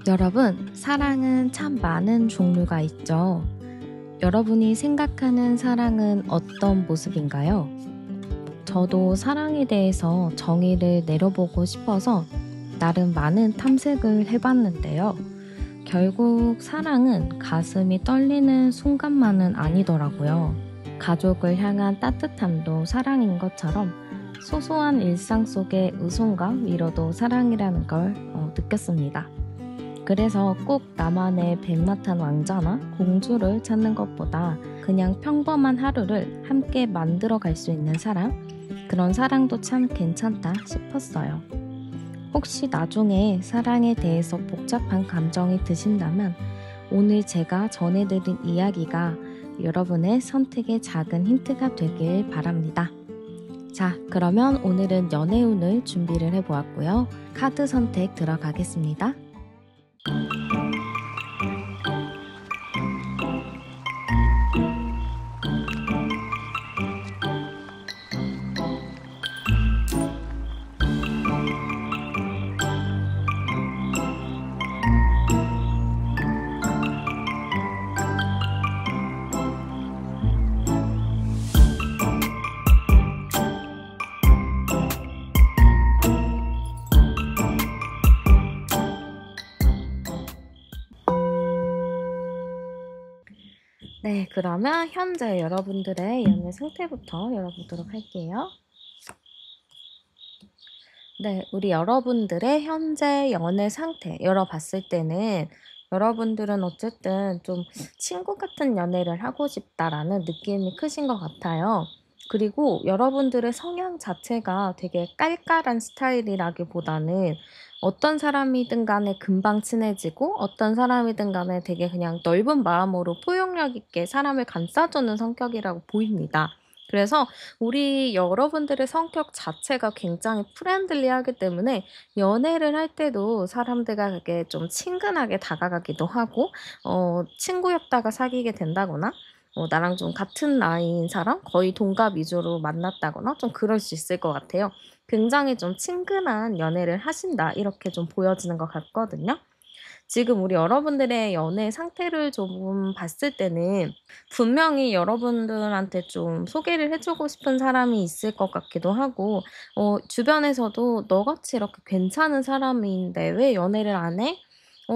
여러분, 사랑은 참 많은 종류가 있죠. 여러분이 생각하는 사랑은 어떤 모습인가요? 저도 사랑에 대해서 정의를 내려보고 싶어서 나름 많은 탐색을 해봤는데요. 결국 사랑은 가슴이 떨리는 순간만은 아니더라고요. 가족을 향한 따뜻함도 사랑인 것처럼 소소한 일상 속의 웃음과 위로도 사랑이라는 걸 느꼈습니다. 그래서 꼭 나만의 백마탄 왕자나 공주를 찾는 것보다 그냥 평범한 하루를 함께 만들어 갈 수 있는 사랑, 그런 사랑도 참 괜찮다 싶었어요. 혹시 나중에 사랑에 대해서 복잡한 감정이 드신다면 오늘 제가 전해드린 이야기가 여러분의 선택의 작은 힌트가 되길 바랍니다. 자, 그러면 오늘은 연애운을 준비를 해보았고요. 카드 선택 들어가겠습니다. 네, 그러면 현재 여러분들의 연애 상태부터 열어보도록 할게요. 네, 우리 여러분들의 현재 연애 상태 열어봤을 때는 여러분들은 어쨌든 좀 친구 같은 연애를 하고 싶다라는 느낌이 크신 것 같아요. 그리고 여러분들의 성향 자체가 되게 깔깔한 스타일이라기보다는 어떤 사람이든 간에 금방 친해지고 어떤 사람이든 간에 되게 그냥 넓은 마음으로 포용력 있게 사람을 감싸주는 성격이라고 보입니다. 그래서 우리 여러분들의 성격 자체가 굉장히 프렌들리하기 때문에 연애를 할 때도 사람들과 그게 좀 친근하게 다가가기도 하고 친구였다가 사귀게 된다거나 나랑 좀 같은 나이인 사람, 거의 동갑 위주로 만났다거나 좀 그럴 수 있을 것 같아요. 굉장히 좀 친근한 연애를 하신다 이렇게 좀 보여지는 것 같거든요. 지금 우리 여러분들의 연애 상태를 조금 봤을 때는 분명히 여러분들한테 좀 소개를 해 주고 싶은 사람이 있을 것 같기도 하고 주변에서도 "너같이 이렇게 괜찮은 사람인데 왜 연애를 안 해?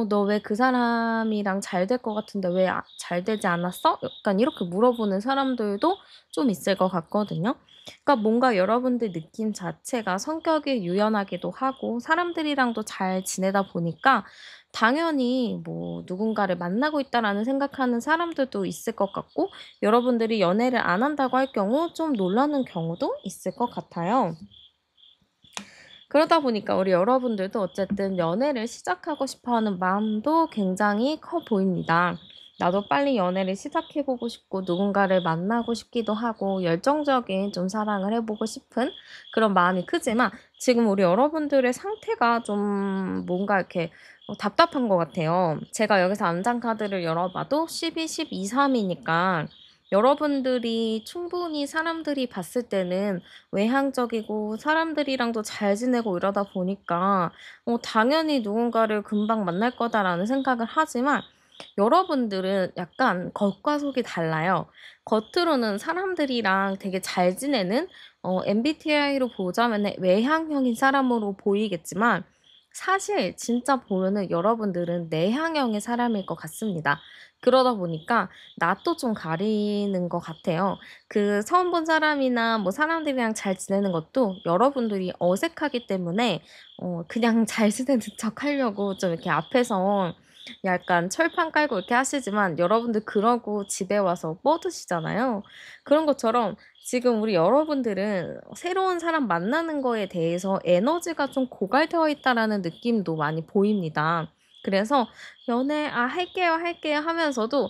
너 왜 그 사람이랑 잘 될 것 같은데 왜 잘 되지 않았어?" 약간 이렇게 물어보는 사람들도 좀 있을 것 같거든요. 그러니까 뭔가 여러분들 느낌 자체가 성격이 유연하기도 하고 사람들이랑도 잘 지내다 보니까 당연히 뭐 '누군가를 만나고 있다.'라는 생각하는 사람들도 있을 것 같고 여러분들이 연애를 안 한다고 할 경우 좀 놀라는 경우도 있을 것 같아요. 그러다 보니까 우리 여러분들도 어쨌든 연애를 시작하고 싶어 하는 마음도 굉장히 커 보입니다. 나도 빨리 연애를 시작해 보고 싶고 누군가를 만나고 싶기도 하고 열정적인 좀 사랑을 해 보고 싶은 그런 마음이 크지만 지금 우리 여러분들의 상태가 좀 뭔가 이렇게 답답한 것 같아요. 제가 여기서 암장 카드를 열어 봐도 12, 12, 3 이니까 여러분들이 충분히 사람들이 봤을 때는 외향적이고 사람들이랑도 잘 지내고 이러다 보니까 당연히 누군가를 금방 만날 거다라는 생각을 하지만 여러분들은 약간 겉과 속이 달라요. 겉으로는 사람들이랑 되게 잘 지내는 MBTI로 보자면은 외향형인 사람으로 보이겠지만 사실 진짜 보면은 여러분들은 내향형의 사람일 것 같습니다. 그러다 보니까 낯도 좀 가리는 것 같아요. 그 처음 본 사람이나 뭐 사람들이랑 잘 지내는 것도 여러분들이 어색하기 때문에 그냥 잘 지내는 척하려고 좀 이렇게 앞에서 약간 철판 깔고 이렇게 하시지만 여러분들 그러고 집에 와서 뻗으시잖아요. 그런 것처럼 지금 우리 여러분들은 새로운 사람 만나는 거에 대해서 에너지가 좀 고갈되어 있다라는 느낌도 많이 보입니다. 그래서 연애 할게요, 할게요 하면서도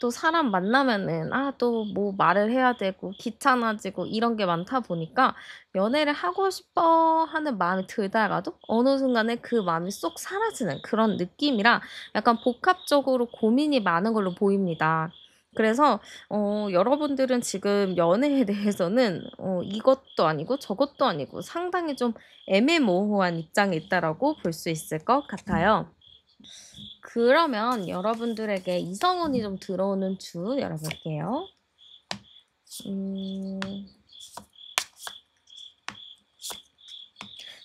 또 사람 만나면은 또 뭐 말을 해야 되고 귀찮아지고 이런 게 많다 보니까 연애를 하고 싶어 하는 마음이 들다가도 어느 순간에 그 마음이 쏙 사라지는 그런 느낌이라 약간 복합적으로 고민이 많은 걸로 보입니다. 그래서 여러분들은 지금 연애에 대해서는 이것도 아니고 저것도 아니고 상당히 좀 애매모호한 입장에 있다라고 볼 수 있을 것 같아요. 그러면 여러분들에게 이성운이 좀 들어오는 주 열어볼게요. 음,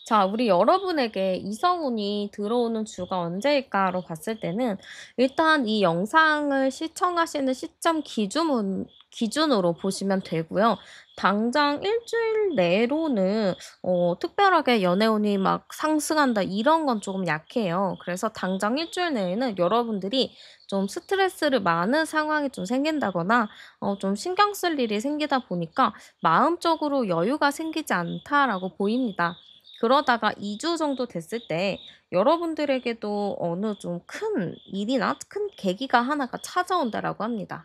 자, 우리 여러분에게 이성운이 들어오는 주가 언제일까로 봤을 때는 일단 이 영상을 시청하시는 시점 기준으로 보시면 되고요. 당장 일주일 내로는 특별하게 연애운이 막 상승한다 이런 건 조금 약해요. 그래서 당장 일주일 내에는 여러분들이 좀 스트레스를 많은 상황이 좀 생긴다거나 좀 신경 쓸 일이 생기다 보니까 마음적으로 여유가 생기지 않다라고 보입니다. 그러다가 2주 정도 됐을 때 여러분들에게도 어느 좀 큰 일이나 큰 계기가 하나가 찾아온다라고 합니다.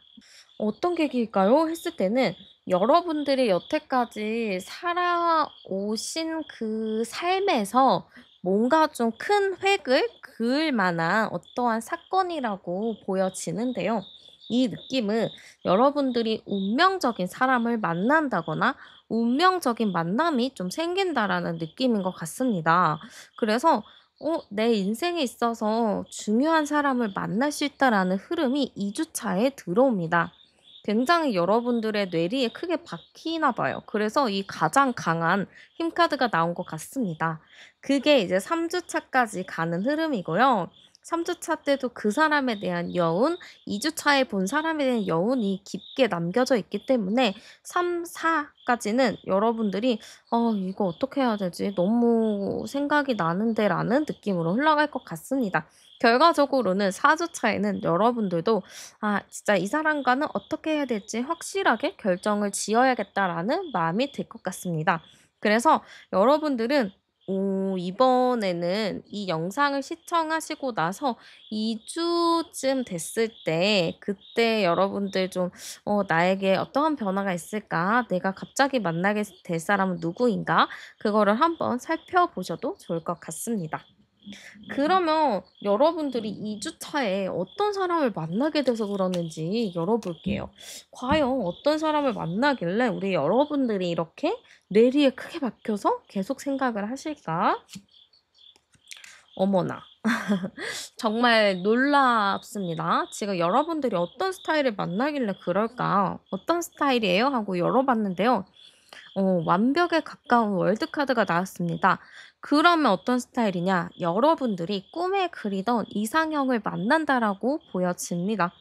어떤 계기일까요? 했을 때는 여러분들이 여태까지 살아오신 그 삶에서 뭔가 좀 큰 획을 그을 만한 어떠한 사건이라고 보여지는데요. 이 느낌은 여러분들이 운명적인 사람을 만난다거나 운명적인 만남이 좀 생긴다라는 느낌인 것 같습니다. 그래서 내 인생에 있어서 중요한 사람을 만날 수 있다라는 흐름이 2주 차에 들어옵니다. 굉장히 여러분들의 뇌리에 크게 박히나 봐요. 그래서 이 가장 강한 힘카드가 나온 것 같습니다. 그게 이제 3주 차까지 가는 흐름이고요. 3주 차 때도 그 사람에 대한 여운, 2주 차에 본 사람에 대한 여운이 깊게 남겨져 있기 때문에 3, 4까지는 여러분들이 이거 어떻게 해야 되지? 너무 생각이 나는데 라는 느낌으로 흘러갈 것 같습니다. 결과적으로는 4주 차에는 여러분들도 진짜 이 사람과는 어떻게 해야 될지 확실하게 결정을 지어야겠다라는 마음이 들 것 같습니다. 그래서 여러분들은 이번에는 이 영상을 시청하시고 나서 2주쯤 됐을 때 그때 여러분들 좀 나에게 어떠한 변화가 있을까? 내가 갑자기 만나게 될 사람은 누구인가? 그거를 한번 살펴보셔도 좋을 것 같습니다. 그러면 여러분들이 2주 차에 어떤 사람을 만나게 돼서 그러는지 열어볼게요. 과연 어떤 사람을 만나길래 우리 여러분들이 이렇게 뇌리에 크게 박혀서 계속 생각을 하실까? 어머나. 정말 놀랍습니다. 지금 여러분들이 어떤 스타일을 만나길래 그럴까? 어떤 스타일이에요? 하고 열어봤는데요. 완벽에 가까운 월드카드가 나왔습니다. 그러면 어떤 스타일이냐? 여러분들이 꿈에 그리던 이상형을 만난다라고 보여집니다.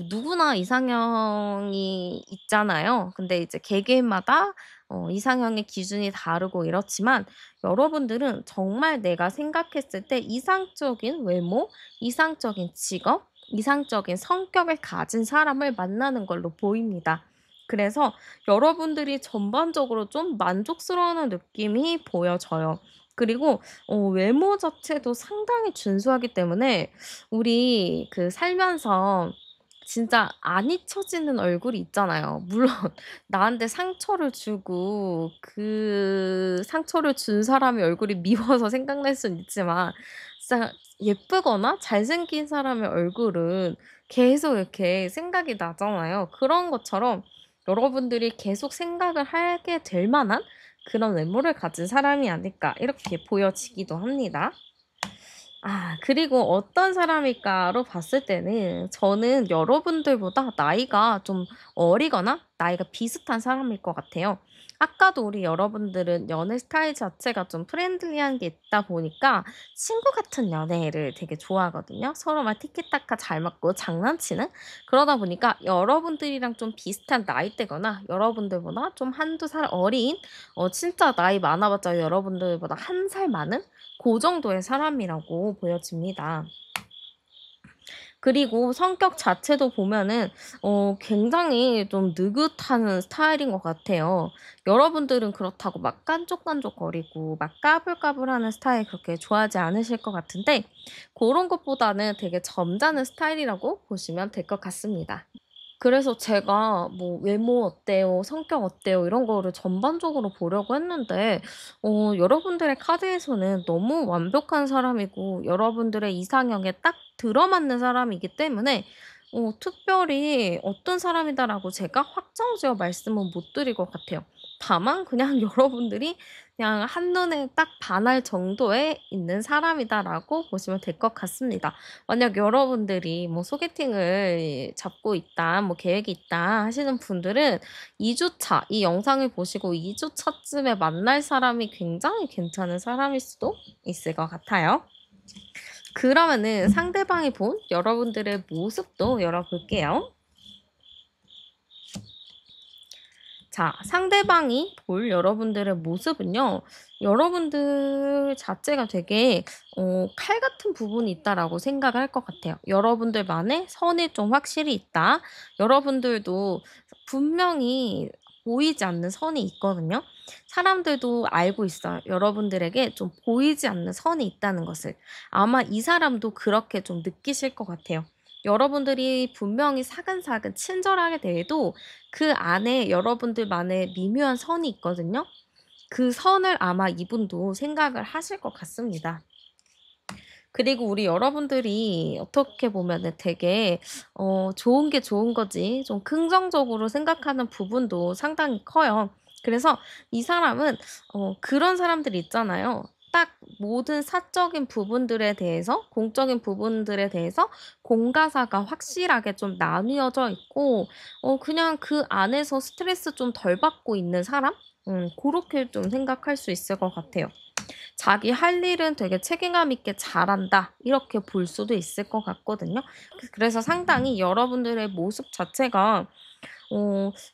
누구나 이상형이 있잖아요. 근데 이제 개개인마다 이상형의 기준이 다르고 이렇지만 여러분들은 정말 내가 생각했을 때 이상적인 외모, 이상적인 직업, 이상적인 성격을 가진 사람을 만나는 걸로 보입니다. 그래서 여러분들이 전반적으로 좀 만족스러워하는 느낌이 보여져요. 그리고 외모 자체도 상당히 준수하기 때문에 우리 그 살면서 진짜 안 잊혀지는 얼굴이 있잖아요. 물론 나한테 상처를 주고 그 상처를 준 사람의 얼굴이 미워서 생각날 수는 있지만 진짜 예쁘거나 잘생긴 사람의 얼굴은 계속 이렇게 생각이 나잖아요. 그런 것처럼 여러분들이 계속 생각을 하게 될 만한 그런 외모를 가진 사람이 아닐까 이렇게 보여지기도 합니다. 그리고 어떤 사람일까로 봤을 때는 저는 여러분들보다 나이가 좀 어리거나 나이가 비슷한 사람일 것 같아요. 아까도 우리 여러분들은 연애 스타일 자체가 좀 프렌들리한 게 있다 보니까 친구 같은 연애를 되게 좋아하거든요. 서로 막 티키타카 잘 맞고 장난치는? 그러다 보니까 여러분들이랑 좀 비슷한 나이대거나 여러분들보다 좀 한두 살 어린 진짜 나이 많아봤자 여러분들보다 한 살 많은 그 정도의 사람이라고 보여집니다. 그리고 성격 자체도 보면은 굉장히 좀 느긋한 스타일인 것 같아요. 여러분들은 그렇다고 막 깐족깐족거리고 막 까불까불하는 스타일 그렇게 좋아하지 않으실 것 같은데 그런 것보다는 되게 점잖은 스타일이라고 보시면 될 것 같습니다. 그래서 제가 뭐 외모 어때요? 성격 어때요? 이런 거를 전반적으로 보려고 했는데 여러분들의 카드에서는 너무 완벽한 사람이고 여러분들의 이상형에 딱 들어맞는 사람이기 때문에 특별히 어떤 사람이다라고 제가 확정지어 말씀은 못 드릴 것 같아요. 다만 그냥 여러분들이 그냥 한눈에 딱 반할 정도에 있는 사람이다라고 보시면 될 것 같습니다. 만약 여러분들이 뭐 소개팅을 잡고 있다, 뭐 계획이 있다 하시는 분들은 2 주차 이 영상을 보시고 2 주 차쯤에 만날 사람이 굉장히 괜찮은 사람일 수도 있을 것 같아요. 그러면은 상대방이 본 여러분들의 모습도 열어볼게요. 자, 상대방이 볼 여러분들의 모습은요. 여러분들 자체가 되게 칼 같은 부분이 있다라고 생각을 할 것 같아요. 여러분들만의 선이 좀 확실히 있다. 여러분들도 분명히 보이지 않는 선이 있거든요. 사람들도 알고 있어요. 여러분들에게 좀 보이지 않는 선이 있다는 것을. 아마 이 사람도 그렇게 좀 느끼실 것 같아요. 여러분들이 분명히 사근사근 친절하게 대해도 그 안에 여러분들만의 미묘한 선이 있거든요. 그 선을 아마 이분도 생각을 하실 것 같습니다. 그리고 우리 여러분들이 어떻게 보면은 되게 좋은 게 좋은 거지 좀 긍정적으로 생각하는 부분도 상당히 커요. 그래서 이 사람은 그런 사람들이 있잖아요. 딱 모든 사적인 부분들에 대해서 공적인 부분들에 대해서 공과사가 확실하게 좀 나뉘어져 있고 그냥 그 안에서 스트레스 좀 덜 받고 있는 사람? 고렇게 좀 생각할 수 있을 것 같아요. 자기 할 일은 되게 책임감 있게 잘한다. 이렇게 볼 수도 있을 것 같거든요. 그래서 상당히 여러분들의 모습 자체가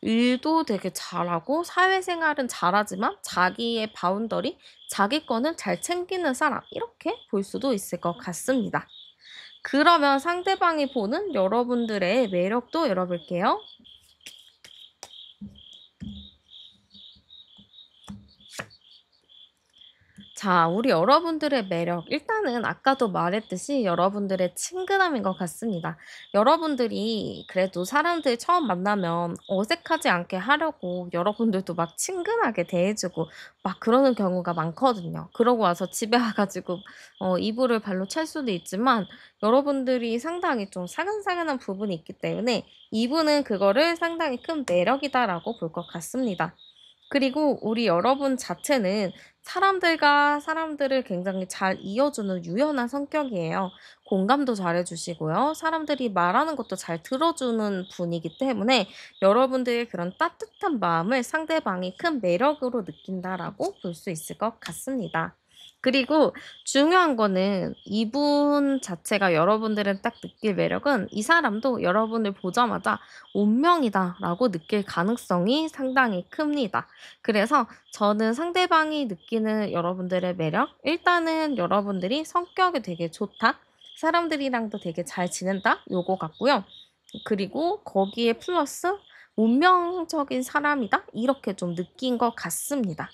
일도 되게 잘하고 사회생활은 잘하지만 자기의 바운더리, 자기 거는 잘 챙기는 사람 이렇게 볼 수도 있을 것 같습니다. 그러면 상대방이 보는 여러분들의 매력도 열어볼게요. 자, 우리 여러분들의 매력. 일단은 아까도 말했듯이 여러분들의 친근함인 것 같습니다. 여러분들이 그래도 사람들 처음 만나면 어색하지 않게 하려고 여러분들도 막 친근하게 대해주고 막 그러는 경우가 많거든요. 그러고 와서 집에 와가지고 이불을 발로 찰 수도 있지만 여러분들이 상당히 좀 사근사근한 부분이 있기 때문에 이분은 그거를 상당히 큰 매력이다라고 볼 것 같습니다. 그리고 우리 여러분 자체는 사람들과 사람들을 굉장히 잘 이어주는 유연한 성격이에요. 공감도 잘해 주시고요. 사람들이 말하는 것도 잘 들어주는 분이기 때문에 여러분들의 그런 따뜻한 마음을 상대방이 큰 매력으로 느낀다라고 볼 수 있을 것 같습니다. 그리고 중요한 거는 이분 자체가 여러분들은 딱 느낄 매력은 이 사람도 여러분을 보자마자 운명이다라고 느낄 가능성이 상당히 큽니다. 그래서 저는 상대방이 느끼는 여러분들의 매력, 일단은 여러분들이 성격이 되게 좋다, 사람들이랑도 되게 잘 지낸다, 요거 같고요. 그리고 거기에 플러스 운명적인 사람이다, 이렇게 좀 느낀 것 같습니다.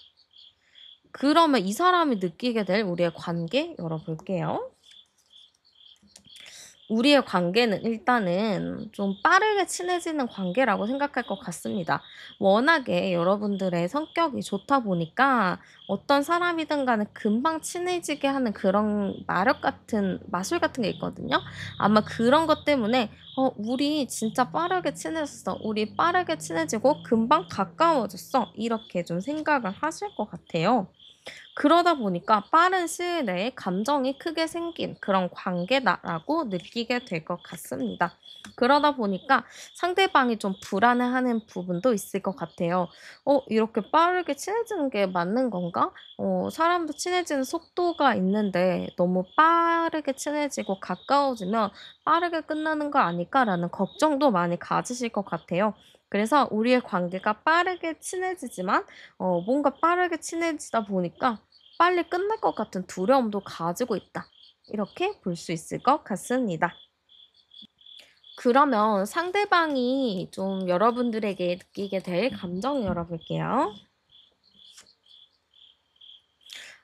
그러면 이 사람이 느끼게 될 우리의 관계 열어볼게요. 우리의 관계는 일단은 좀 빠르게 친해지는 관계라고 생각할 것 같습니다. 워낙에 여러분들의 성격이 좋다 보니까 어떤 사람이든 간에 금방 친해지게 하는 그런 마력 같은, 마술 같은 게 있거든요. 아마 그런 것 때문에 우리 진짜 빠르게 친해졌어. 우리 빠르게 친해지고 금방 가까워졌어. 이렇게 좀 생각을 하실 것 같아요. 그러다 보니까 빠른 시일 내에 감정이 크게 생긴 그런 관계다라고 느끼게 될 것 같습니다. 그러다 보니까 상대방이 좀 불안해하는 부분도 있을 것 같아요. 이렇게 빠르게 친해지는 게 맞는 건가? 사람도 친해지는 속도가 있는데 너무 빠르게 친해지고 가까워지면 빠르게 끝나는 거 아닐까라는 걱정도 많이 가지실 것 같아요. 그래서 우리의 관계가 빠르게 친해지지만 뭔가 빠르게 친해지다 보니까 빨리 끝날 것 같은 두려움도 가지고 있다. 이렇게 볼 수 있을 것 같습니다. 그러면 상대방이 좀 여러분들에게 느끼게 될 감정 열어볼게요.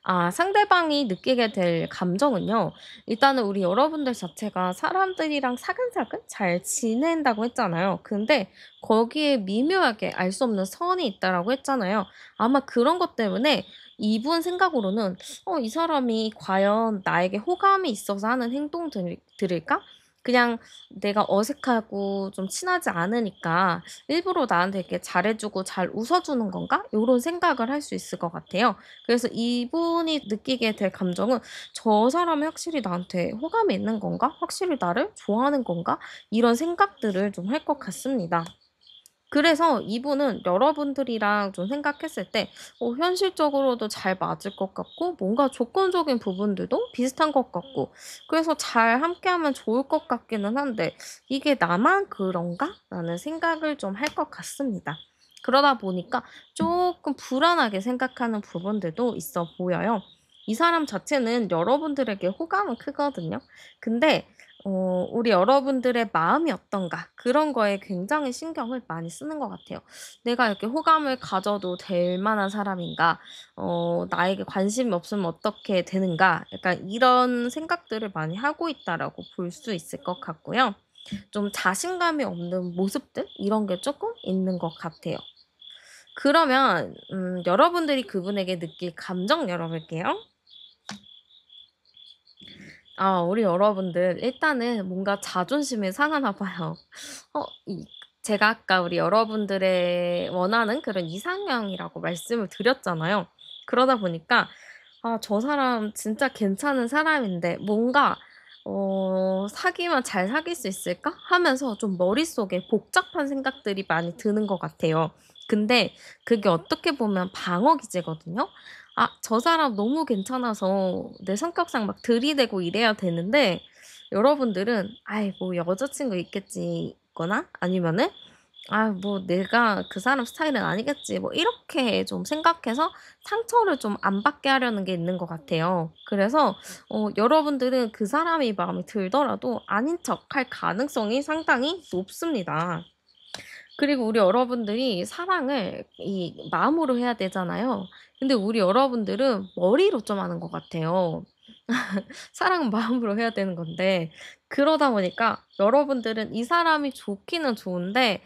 아, 상대방이 느끼게 될 감정은요. 일단은 우리 여러분들 자체가 사람들이랑 사근사근 잘 지낸다고 했잖아요. 근데 거기에 미묘하게 알 수 없는 선이 있다라고 했잖아요. 아마 그런 것 때문에 이분 생각으로는 이 사람이 과연 나에게 호감이 있어서 하는 행동들일까? 그냥 내가 어색하고 좀 친하지 않으니까 일부러 나한테 이렇게 잘해 주고 잘 웃어 주는 건가? 요런 생각을 할 수 있을 것 같아요. 그래서 이분이 느끼게 될 감정은 '저 사람이 확실히 나한테 호감이 있는 건가? 확실히 나를 좋아하는 건가?' 이런 생각들을 좀 할 것 같습니다. 그래서 이분은 여러분들이랑 좀 생각했을 때 현실적으로도 잘 맞을 것 같고 뭔가 조건적인 부분들도 비슷한 것 같고 그래서 잘 함께하면 좋을 것 같기는 한데 '이게 나만 그런가?'라는 생각을 좀 할 것 같습니다. 그러다 보니까 조금 불안하게 생각하는 부분들도 있어 보여요. 이 사람 자체는 여러분들에게 호감은 크거든요. 근데 우리 여러분들의 마음이 어떤가 그런 거에 굉장히 신경을 많이 쓰는 것 같아요. '내가 이렇게 호감을 가져도 될 만한 사람인가? 나에게 관심이 없으면 어떻게 되는가?' 약간 이런 생각들을 많이 하고 있다라고 볼 수 있을 것 같고요. 좀 자신감이 없는 모습들 이런 게 조금 있는 것 같아요. 그러면 여러분들이 그분에게 느낄 감정 열어볼게요. 우리 여러분들 일단은 뭔가 자존심이 상하나 봐요. 이 제가 아까 우리 여러분들의 원하는 그런 이상형이라고 말씀을 드렸잖아요. 그러다 보니까 '아 저 사람 진짜 괜찮은 사람인데 뭔가 사귀면 잘 사귈 수 있을까?' 하면서 좀 머릿속에 복잡한 생각들이 많이 드는 것 같아요. 근데 그게 어떻게 보면 방어 기제거든요. 저 사람 너무 괜찮아서 내 성격상 막 들이대고 이래야 되는데 여러분들은 '아이 뭐 여자친구 있겠지.' 거나 아니면은 '뭐 내가 그 사람 스타일은 아니겠지.' 뭐 이렇게 좀 생각해서 상처를 좀 안 받게 하려는 게 있는 것 같아요. 그래서 여러분들은 그 사람이 마음에 들더라도 아닌 척할 가능성이 상당히 높습니다. 그리고 우리 여러분들이 사랑을 이 마음으로 해야 되잖아요. 근데 우리 여러분들은 머리로 좀 하는 것 같아요. 사랑은 마음으로 해야 되는 건데 그러다 보니까 여러분들은 이 사람이 좋기는 좋은데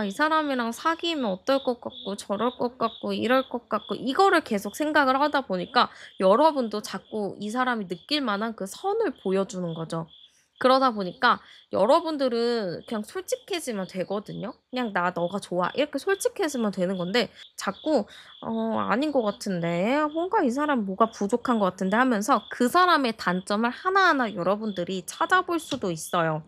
이 사람이랑 사귀면 어떨 것 같고 저럴 것 같고 이럴 것 같고 이거를 계속 생각을 하다 보니까 여러분도 자꾸 이 사람이 느낄 만한 그 선을 보여주는 거죠. 그러다 보니까 여러분들은 그냥 솔직해지면 되거든요. 그냥 "나 너가 좋아." 이렇게 솔직해지면 되는 건데 자꾸 아닌 것 같은데. 뭔가 이 사람 뭐가 부족한 것 같은데." 하면서 그 사람의 단점을 하나하나 여러분들이 찾아볼 수도 있어요.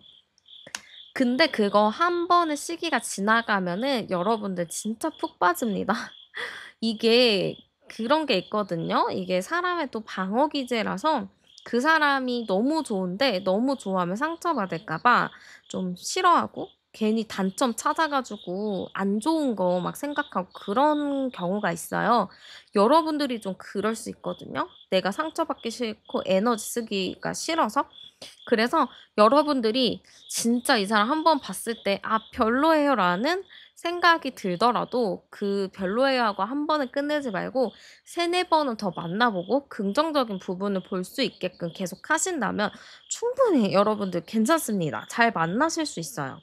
근데 그거 한 번의 시기가 지나가면은 여러분들 진짜 푹 빠집니다. 이게 그런 게 있거든요. 이게 사람의 또 방어 기제라서 그 사람이 너무 좋은데 너무 좋아하면 상처받을까 봐 좀 싫어하고 괜히 단점 찾아 가지고 안 좋은 거 막 생각하고 그런 경우가 있어요. 여러분들이 좀 그럴 수 있거든요. 내가 상처받기 싫고 에너지 쓰기가 싫어서. 그래서 여러분들이 진짜 이 사람 한 번 봤을 때 '아 별로예요.'라는 생각이 들더라도 그 별로예요 하고 한 번에 끝내지 말고 3-4 번은 더 만나 보고 긍정적인 부분을 볼 수 있게끔 계속 하신다면 충분히 여러분들 괜찮습니다. 잘 만나실 수 있어요.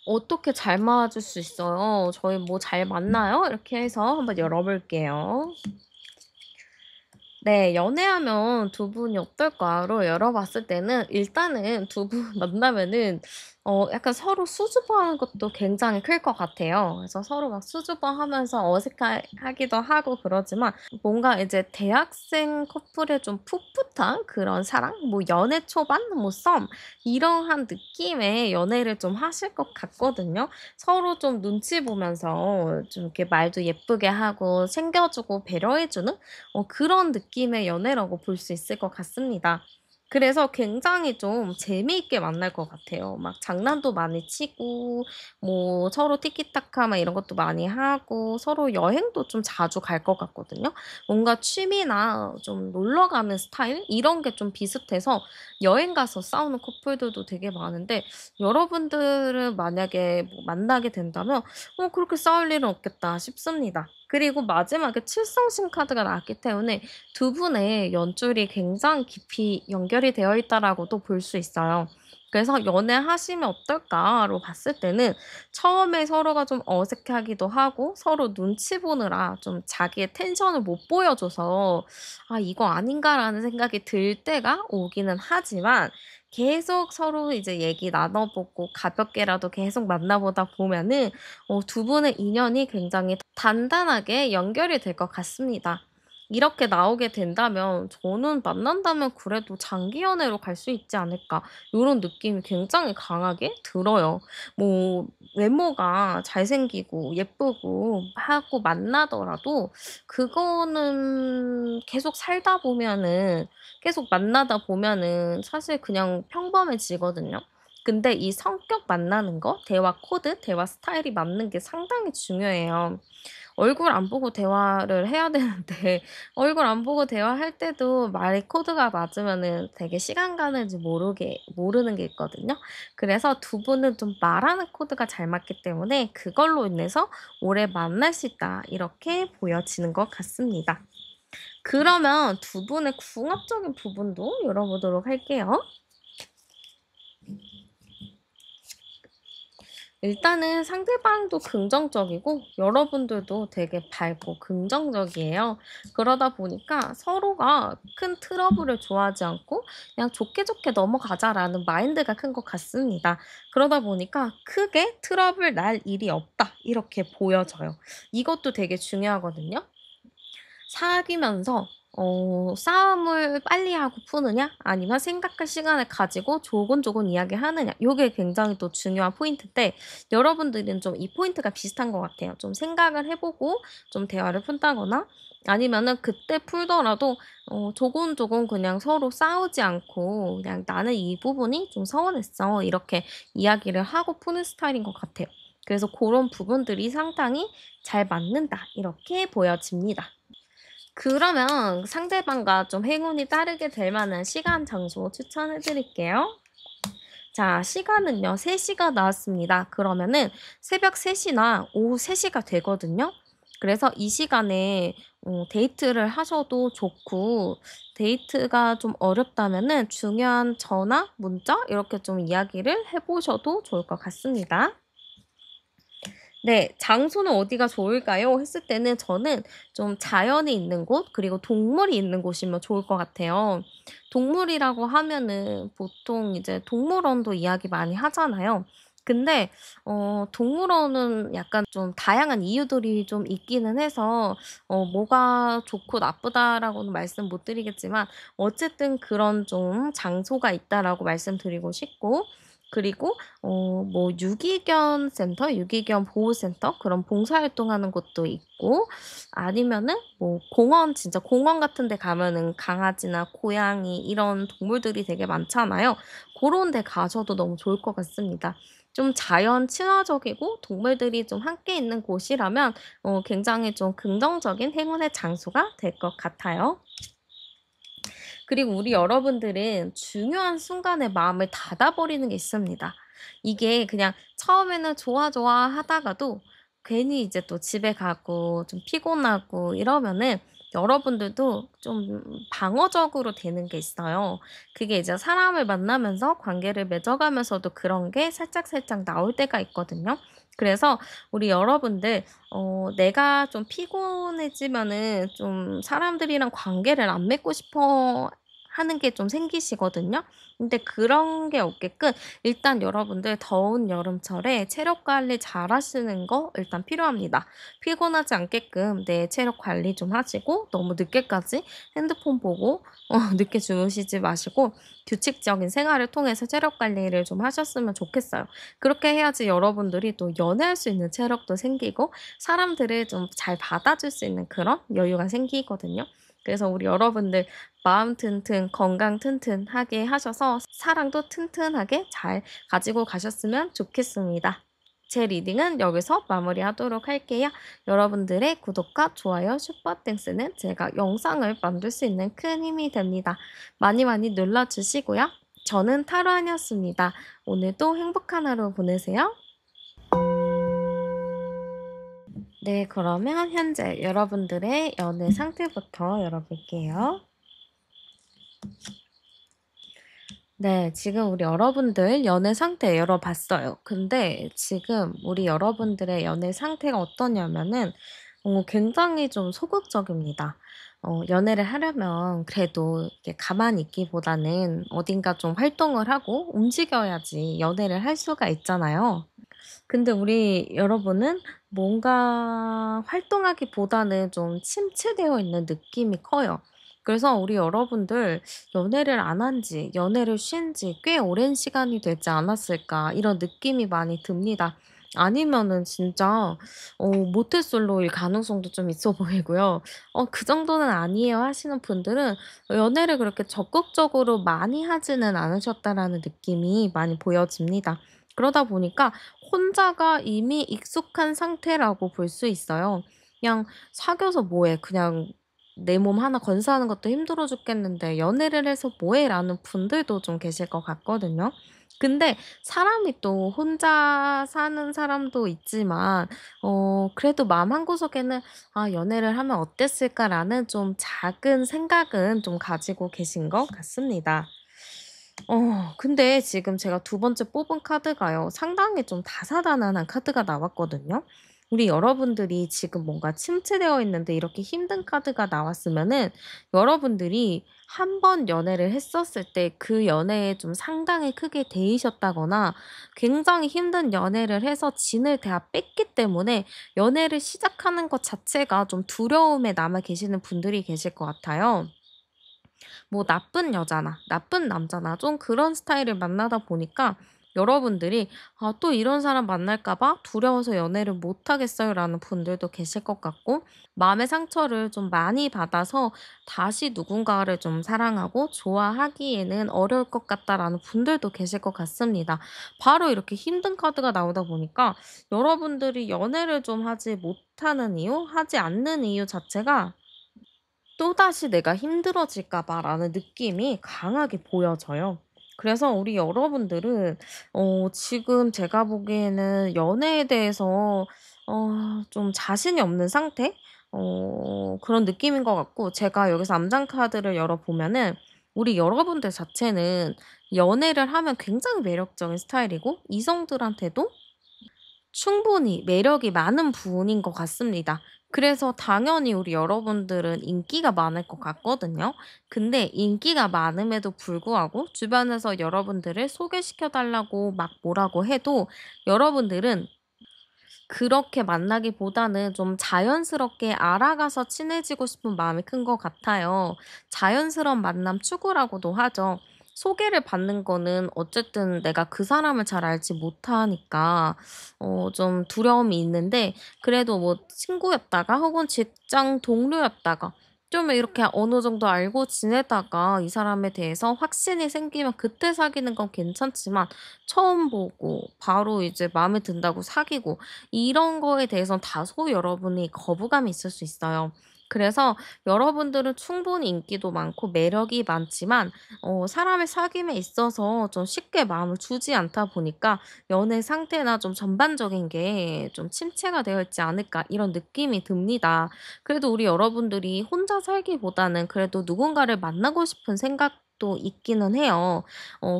어떻게 잘 맞을 수 있어요? 저희 뭐 잘 맞나요? 이렇게 해서 한번 열어 볼게요. 네. 연애하면 두 분이 어떨까?로 열어봤을 때는 일단은 두 분 만나면은 약간 서로 수줍어하는 것도 굉장히 클 것 같아요. 그래서 서로 막 수줍어하면서 하기도 하고 그러지만 뭔가 이제 대학생 커플의 좀 풋풋한 그런 사랑? 뭐 연애 초반? 뭐 썸 이러한 느낌의 연애를 좀 하실 것 같거든요. 서로 좀 눈치 보면서 좀 이렇게 말도 예쁘게 하고 챙겨 주고 배려해 주는 그런 느낌의 연애라고 볼 수 있을 것 같습니다. 그래서 굉장히 좀 재미있게 만날 것 같아요. 막 장난도 많이 치고 뭐 서로 티키타카 막 이런 것도 많이 하고 서로 여행도 좀 자주 갈 것 같거든요. 뭔가 취미나 좀 놀러 가는 스타일 이런 게 좀 비슷해서 여행 가서 싸우는 커플들도 되게 많은데 여러분들은 만약에 뭐 만나게 된다면 '그렇게 싸울 일은 없겠다.' 싶습니다. 그리고 마지막에 칠성신 카드가 나왔기 때문에 두 분의 연줄이 굉장히 깊이 연결이 되어 있다라고도 볼 수 있어요. 그래서 '연애하시면 어떨까?'로 봤을 때는 처음에 서로가 좀 어색해하기도 하고 서로 눈치 보느라 좀 자기의 텐션을 못 보여줘서 '아 이거 아닌가.'라는 생각이 들 때가 오기는 하지만 계속 서로 이제 얘기 나눠보고 가볍게라도 계속 만나보다 보면은 두 분의 인연이 굉장히 단단하게 연결이 될 것 같습니다. 이렇게 나오게 된다면 저는 만난다면 그래도 장기 연애로 갈 수 있지 않을까 요런 느낌이 굉장히 강하게 들어요. 뭐 외모가 잘생기고 예쁘고 하고 만나더라도 그거는 계속 살다 보면은 계속 만나다 보면은 사실 그냥 평범해지거든요. 근데 이 성격 만나는 거, 대화 코드, 대화 스타일이 맞는 게 상당히 중요해요. 얼굴 안 보고 대화를 해야 되는데 얼굴 안 보고 대화할 때도 말의 코드가 맞으면은 되게 시간 가는지 모르는 게 있거든요. 그래서 두 분은 좀 말하는 코드가 잘 맞기 때문에 그걸로 인해서 오래 만날 수 있다. 이렇게 보여지는 것 같습니다. 그러면 두 분의 궁합적인 부분도 열어보도록 할게요. 일단은 상대방도 긍정적이고 여러분들도 되게 밝고 긍정적이에요. 그러다 보니까 서로가 큰 트러블을 좋아하지 않고 그냥 좋게 좋게 넘어가자라는 마인드가 큰 것 같습니다. 그러다 보니까 크게 트러블 날 일이 없다. 이렇게 보여져요. 이것도 되게 중요하거든요. 사귀면서 싸움을 빨리 하고 푸느냐 아니면 생각할 시간을 가지고 조곤조곤 이야기하느냐 요게 굉장히 또 중요한 포인트인데 여러분들은 좀 이 포인트가 비슷한 것 같아요. 좀 생각을 해 보고 좀 대화를 푼다거나 아니면은 그때 풀더라도 조곤조곤 그냥 서로 싸우지 않고 그냥 "나는 이 부분이 좀 서운했어." 이렇게 이야기를 하고 푸는 스타일인 것 같아요. 그래서 고런 부분들이 상당히 잘 맞는다 이렇게 보여집니다. 그러면 상대방과 좀 행운이 따르게 될 만한 시간, 장소 추천해 드릴게요. 자, 시간은요, 3시가 나왔습니다. 그러면은 새벽 3시나 오후 3시가 되거든요. 그래서 이 시간에 데이트를 하셔도 좋고, 데이트가 좀 어렵다면은 중요한 전화, 문자, 이렇게 좀 이야기를 해보셔도 좋을 것 같습니다. 네. 장소는 어디가 좋을까요? 했을 때는 저는 좀 자연이 있는 곳 그리고 동물이 있는 곳이면 좋을 것 같아요. 동물이라고 하면은 보통 이제 동물원도 이야기 많이 하잖아요. 근데 동물원은 약간 좀 다양한 이유들이 좀 있기는 해서 뭐가 좋고 나쁘다라고는 말씀 못 드리겠지만 어쨌든 그런 좀 장소가 있다라고 말씀드리고 싶고 그리고 뭐 유기견 센터, 유기견 보호센터 그런 봉사활동하는 곳도 있고 아니면은 뭐 공원 진짜 공원 같은 데 가면은 강아지나 고양이 이런 동물들이 되게 많잖아요. 고런 데 가셔도 너무 좋을 것 같습니다. 좀 자연 친화적이고 동물들이 좀 함께 있는 곳이라면 굉장히 좀 긍정적인 행운의 장소가 될 것 같아요. 그리고 우리 여러분들은 중요한 순간에 마음을 닫아버리는 게 있습니다. 이게 그냥 처음에는 좋아, 좋아 하다가도 괜히 이제 또 집에 가고 좀 피곤하고 이러면은 여러분들도 좀 방어적으로 되는 게 있어요. 그게 이제 사람을 만나면서 관계를 맺어가면서도 그런 게 살짝살짝 나올 때가 있거든요. 그래서 우리 여러분들 내가 좀 피곤해지면은 좀 사람들이랑 관계를 안 맺고 싶어 하는 게 좀 생기시거든요. 근데 그런 게 없게끔 일단 여러분들 더운 여름철에 체력 관리 잘하시는 거 일단 필요합니다. 피곤하지 않게끔 내 체력 관리 좀 하시고 너무 늦게까지 핸드폰 보고 늦게 주무시지 마시고 규칙적인 생활을 통해서 체력 관리를 좀 하셨으면 좋겠어요. 그렇게 해야지 여러분들이 또 연애할 수 있는 체력도 생기고 사람들을 좀 잘 받아줄 수 있는 그런 여유가 생기거든요. 그래서 우리 여러분들 마음 튼튼, 건강 튼튼하게 하셔서 사랑도 튼튼하게 잘 가지고 가셨으면 좋겠습니다. 제 리딩은 여기서 마무리하도록 할게요. 여러분들의 구독과 좋아요, 슈퍼땡스는 제가 영상을 만들 수 있는 큰 힘이 됩니다. 많이 많이 눌러주시고요. 저는 타로안이었습니다. 오늘도 행복한 하루 보내세요. 네, 그러면 현재 여러분들의 연애 상태부터 열어볼게요. 네, 지금 우리 여러분들 연애 상태 열어봤어요. 근데 지금 우리 여러분들의 연애 상태가 어떠냐면은 굉장히 좀 소극적입니다. 연애를 하려면 그래도 이렇게 가만히 있기보다는 어딘가 좀 활동을 하고 움직여야지 연애를 할 수가 있잖아요. 근데 우리 여러분은 뭔가 활동하기보다는 좀 침체되어 있는 느낌이 커요. 그래서 우리 여러분들 연애를 안 한 지, 연애를 쉰 지 꽤 오랜 시간이 되지 않았을까, 이런 느낌이 많이 듭니다. 아니면은 진짜 모태솔로일 가능성도 좀 있어 보이고요. 그 정도는 아니에요 하시는 분들은 연애를 그렇게 적극적으로 많이 하지는 않으셨다라는 느낌이 많이 보여집니다. 그러다 보니까 혼자가 이미 익숙한 상태라고 볼 수 있어요. 그냥 '사귀어서 뭐 해. 그냥 내 몸 하나 건사하는 것도 힘들어 죽겠는데 연애를 해서 뭐 해.'라는 분들도 좀 계실 것 같거든요. 근데 사람이 또 혼자 사는 사람도 있지만 그래도 마음 한구석에는 '아 연애를 하면 어땠을까.'라는 좀 작은 생각은 좀 가지고 계신 것 같습니다. 근데 지금 제가 두 번째 뽑은 카드가요, 상당히 좀 다사다난한 카드가 나왔거든요. 우리 여러분들이 지금 뭔가 침체되어 있는데 이렇게 힘든 카드가 나왔으면은 여러분들이 한 번 연애를 했었을 때 그 연애에 좀 상당히 크게 데이셨다거나 굉장히 힘든 연애를 해서 진을 다 뺐기 때문에 연애를 시작하는 것 자체가 좀 두려움에 남아 계시는 분들이 계실 것 같아요. 뭐 나쁜 여자나 나쁜 남자나 좀 그런 스타일을 만나다 보니까 여러분들이 '아 또 이런 사람 만날까 봐 두려워서 연애를 못 하겠어요.'라는 분들도 계실 것 같고, 마음의 상처를 좀 많이 받아서 '다시 누군가를 좀 사랑하고 좋아하기에는 어려울 것 같다.'라는 분들도 계실 것 같습니다. 바로 이렇게 힘든 카드가 나오다 보니까 여러분들이 연애를 좀 하지 못하는 이유, 하지 않는 이유 자체가 '또다시 내가 힘들어질까 봐.'라는 느낌이 강하게 보여져요. 그래서 우리 여러분들은 지금 제가 보기에는 연애에 대해서 좀 자신이 없는 상태? 그런 느낌인 것 같고, 제가 여기서 암장 카드를 열어 보면은 우리 여러분들 자체는 연애를 하면 굉장히 매력적인 스타일이고 이성들한테도 충분히 매력이 많은 분인 것 같습니다. 그래서 당연히 우리 여러분들은 인기가 많을 것 같거든요. 근데 인기가 많음에도 불구하고 주변에서 여러분들을 소개시켜 달라고 막 뭐라고 해도 여러분들은 그렇게 만나기보다는 좀 자연스럽게 알아가서 친해지고 싶은 마음이 큰 것 같아요. 자연스러운 만남 추구라고도 하죠. 소개를 받는 거는 어쨌든 내가 그 사람을 잘 알지 못하니까 좀 두려움이 있는데, 그래도 뭐 친구였다가 혹은 직장 동료였다가 좀 이렇게 어느 정도 알고 지내다가 이 사람에 대해서 확신이 생기면 그때 사귀는 건 괜찮지만, 처음 보고 바로 이제 마음에 든다고 사귀고 이런 거에 대해선 다소 여러분이 거부감이 있을 수 있어요. 그래서 여러분들은 충분히 인기도 많고 매력이 많지만 사람을 사귐에 있어서 좀 쉽게 마음을 주지 않다 보니까 연애 상태나 좀 전반적인 게 좀 침체가 되어 있지 않을까, 이런 느낌이 듭니다. 그래도 우리 여러분들이 혼자 살기보다는 그래도 누군가를 만나고 싶은 생각도 있기는 해요.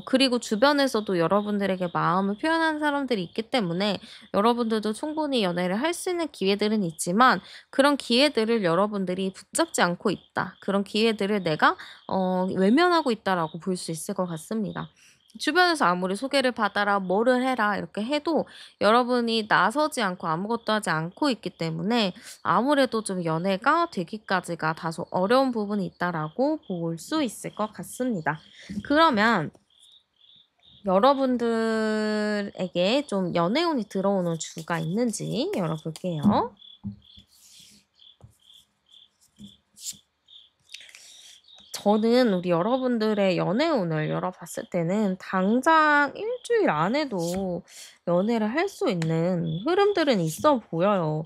그리고 주변에서도 여러분들에게 마음을 표현하는 사람들이 있기 때문에 여러분들도 충분히 연애를 할 수 있는 기회들은 있지만, 그런 기회들을 여러분들이 붙잡지 않고 있다, 그런 기회들을 내가 외면하고 있다라고 볼 수 있을 것 같습니다. 주변에서 아무리 소개를 받아라, 뭐를 해라 이렇게 해도 여러분이 나서지 않고 아무것도 하지 않고 있기 때문에 아무래도 좀 연애가 되기까지가 다소 어려운 부분이 있다라고 볼 수 있을 것 같습니다. 그러면 여러분들에게 좀 연애운이 들어오는 주가 있는지 열어볼게요. 저는 우리 여러분들의 연애운을 열어봤을 때는 당장 일 주일 안에도 연애를 할 수 있는 흐름들은 있어 보여요.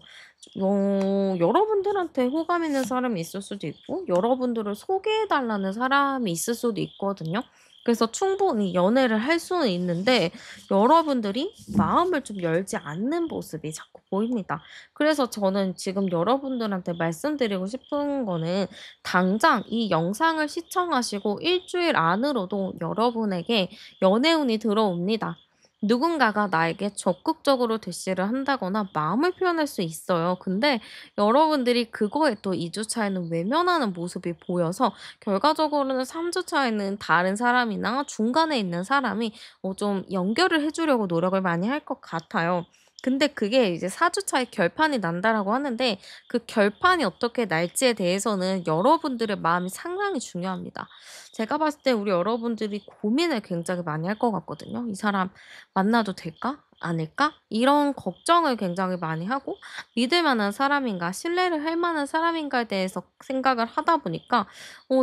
여러분들한테 호감 있는 사람이 있을 수도 있고 여러분들을 소개해 달라는 사람이 있을 수도 있거든요. 그래서 충분히 연애를 할 수는 있는데 여러분들이 마음을 좀 열지 않는 모습이 자꾸 보입니다. 그래서 저는 지금 여러분들한테 말씀드리고 싶은 거는, 당장 이 영상을 시청하시고 일 주일 안으로도 여러분에게 연애운이 들어옵니다. 누군가가 나에게 적극적으로 대시를 한다거나 마음을 표현할 수 있어요. 근데 여러분들이 그거에 또 2주 차에는 외면하는 모습이 보여서 결과적으로는 3주 차에는 다른 사람이나 중간에 있는 사람이 좀 연결을 해 주려고 노력을 많이 할 것 같아요. 근데 그게 이제 4주 차에 결판이 난다라고 하는데 그 결판이 어떻게 날지에 대해서는 여러분들의 마음이 상당히 중요합니다. 제가 봤을 때 우리 여러분들이 고민을 굉장히 많이 할 것 같거든요. '이 사람 만나도 될까? 아닐까?' 이런 걱정을 굉장히 많이 하고 '믿을 만한 사람인가? 신뢰를 할 만한 사람인가?'에 대해서 생각을 하다 보니까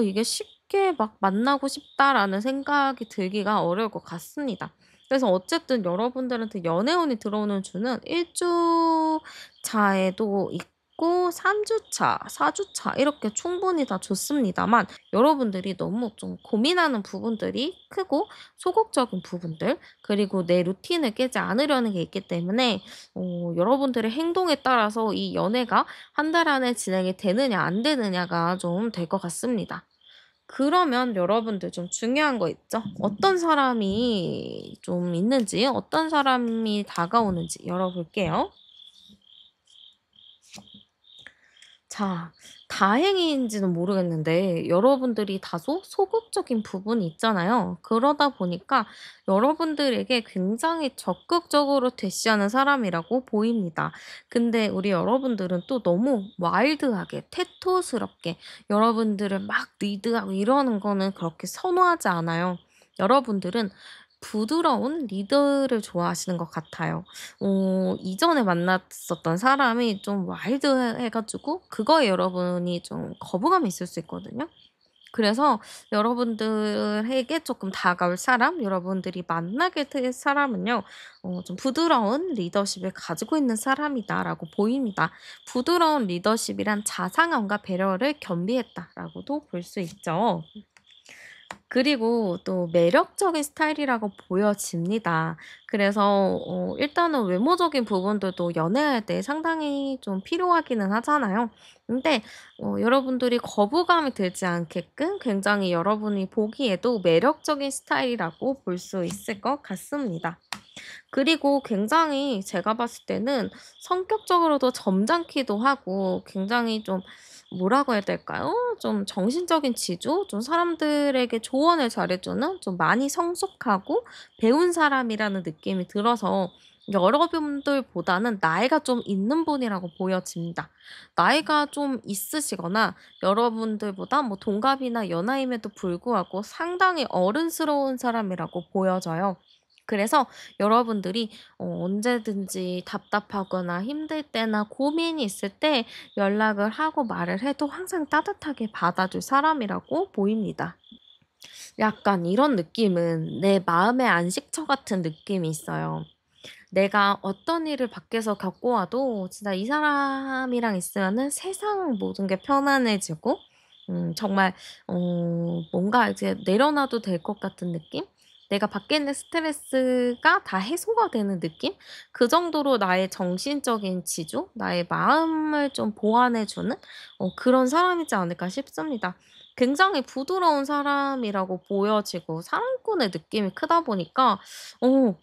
이게 쉽게 막 '만나고 싶다.'라는 생각이 들기가 어려울 것 같습니다. 그래서 어쨌든 여러분들한테 연애운이 들어오는 주는 1주 차에도 있고 3주 차, 4주 차 이렇게 충분히 다 좋습니다만 여러분들이 너무 좀 고민하는 부분들이 크고 소극적인 부분들 그리고 내 루틴을 깨지 않으려는 게 있기 때문에 여러분들의 행동에 따라서 이 연애가 한 달 안에 진행이 되느냐 안 되느냐가 좀 될 것 같습니다. 그러면 여러분들 좀 중요한 거 있죠? 어떤 사람이 좀 있는지, 어떤 사람이 다가오는지 열어볼게요. 자, 다행인지는 모르겠는데 여러분들이 다소 소극적인 부분이 있잖아요. 그러다 보니까 여러분들에게 굉장히 적극적으로 대시하는 사람이라고 보입니다. 근데 우리 여러분들은 또 너무 와일드하게 테토스럽게 여러분들을 막 리드하고 이러는 거는 그렇게 선호하지 않아요. 여러분들은 부드러운 리더를 좋아하시는 것 같아요. 이전에 만났었던 사람이 좀 와일드해 가지고 그거에 여러분이 좀 거부감이 있을 수 있거든요. 그래서 여러분들에게 조금 다가올 사람, 여러분들이 만나게 될 사람은요. 좀 '부드러운 리더십을 가지고 있는 사람이다.'라고 보입니다. 부드러운 리더십이란 자상함과 배려를 겸비했다라고도 볼 수 있죠. 그리고 또 매력적인 스타일이라고 보여집니다. 그래서 일단은 외모적인 부분들도 연애할 때 상당히 좀 필요하기는 하잖아요. 근데 여러분들이 거부감이 들지 않게끔 굉장히 여러분이 보기에도 매력적인 스타일이라고 볼 수 있을 것 같습니다. 그리고 굉장히 제가 봤을 때는 성격적으로도 점잖기도 하고 굉장히 좀 뭐라고 해야 될까요? 좀 정신적인 지주? 좀 사람들에게 조언을 잘해 주는 좀 많이 성숙하고 배운 사람이라는 느낌이 들어서 여러분들보다는 나이가 좀 있는 분이라고 보여집니다. 나이가 좀 있으시거나 여러분들보다 뭐 동갑이나 연하임에도 불구하고 상당히 어른스러운 사람이라고 보여져요. 그래서 여러분들이 언제든지 답답하거나 힘들 때나 고민이 있을 때 연락을 하고 말을 해도 항상 따뜻하게 받아줄 사람이라고 보입니다. 약간 이런 느낌은 내 마음의 안식처 같은 느낌이 있어요. 내가 어떤 일을 밖에서 겪고 와도 진짜 이 사람이랑 있으면은 세상 모든 게 편안해지고 정말 뭔가 이제 내려놔도 될 것 같은 느낌? 내가 밖에 있는 스트레스가 다 해소가 되는 느낌? 그 정도로 나의 정신적인 지주, 나의 마음을 좀 보완해 주는 그런 사람이지 않을까 싶습니다. 굉장히 부드러운 사람이라고 보여지고 사랑꾼의 느낌이 크다 보니까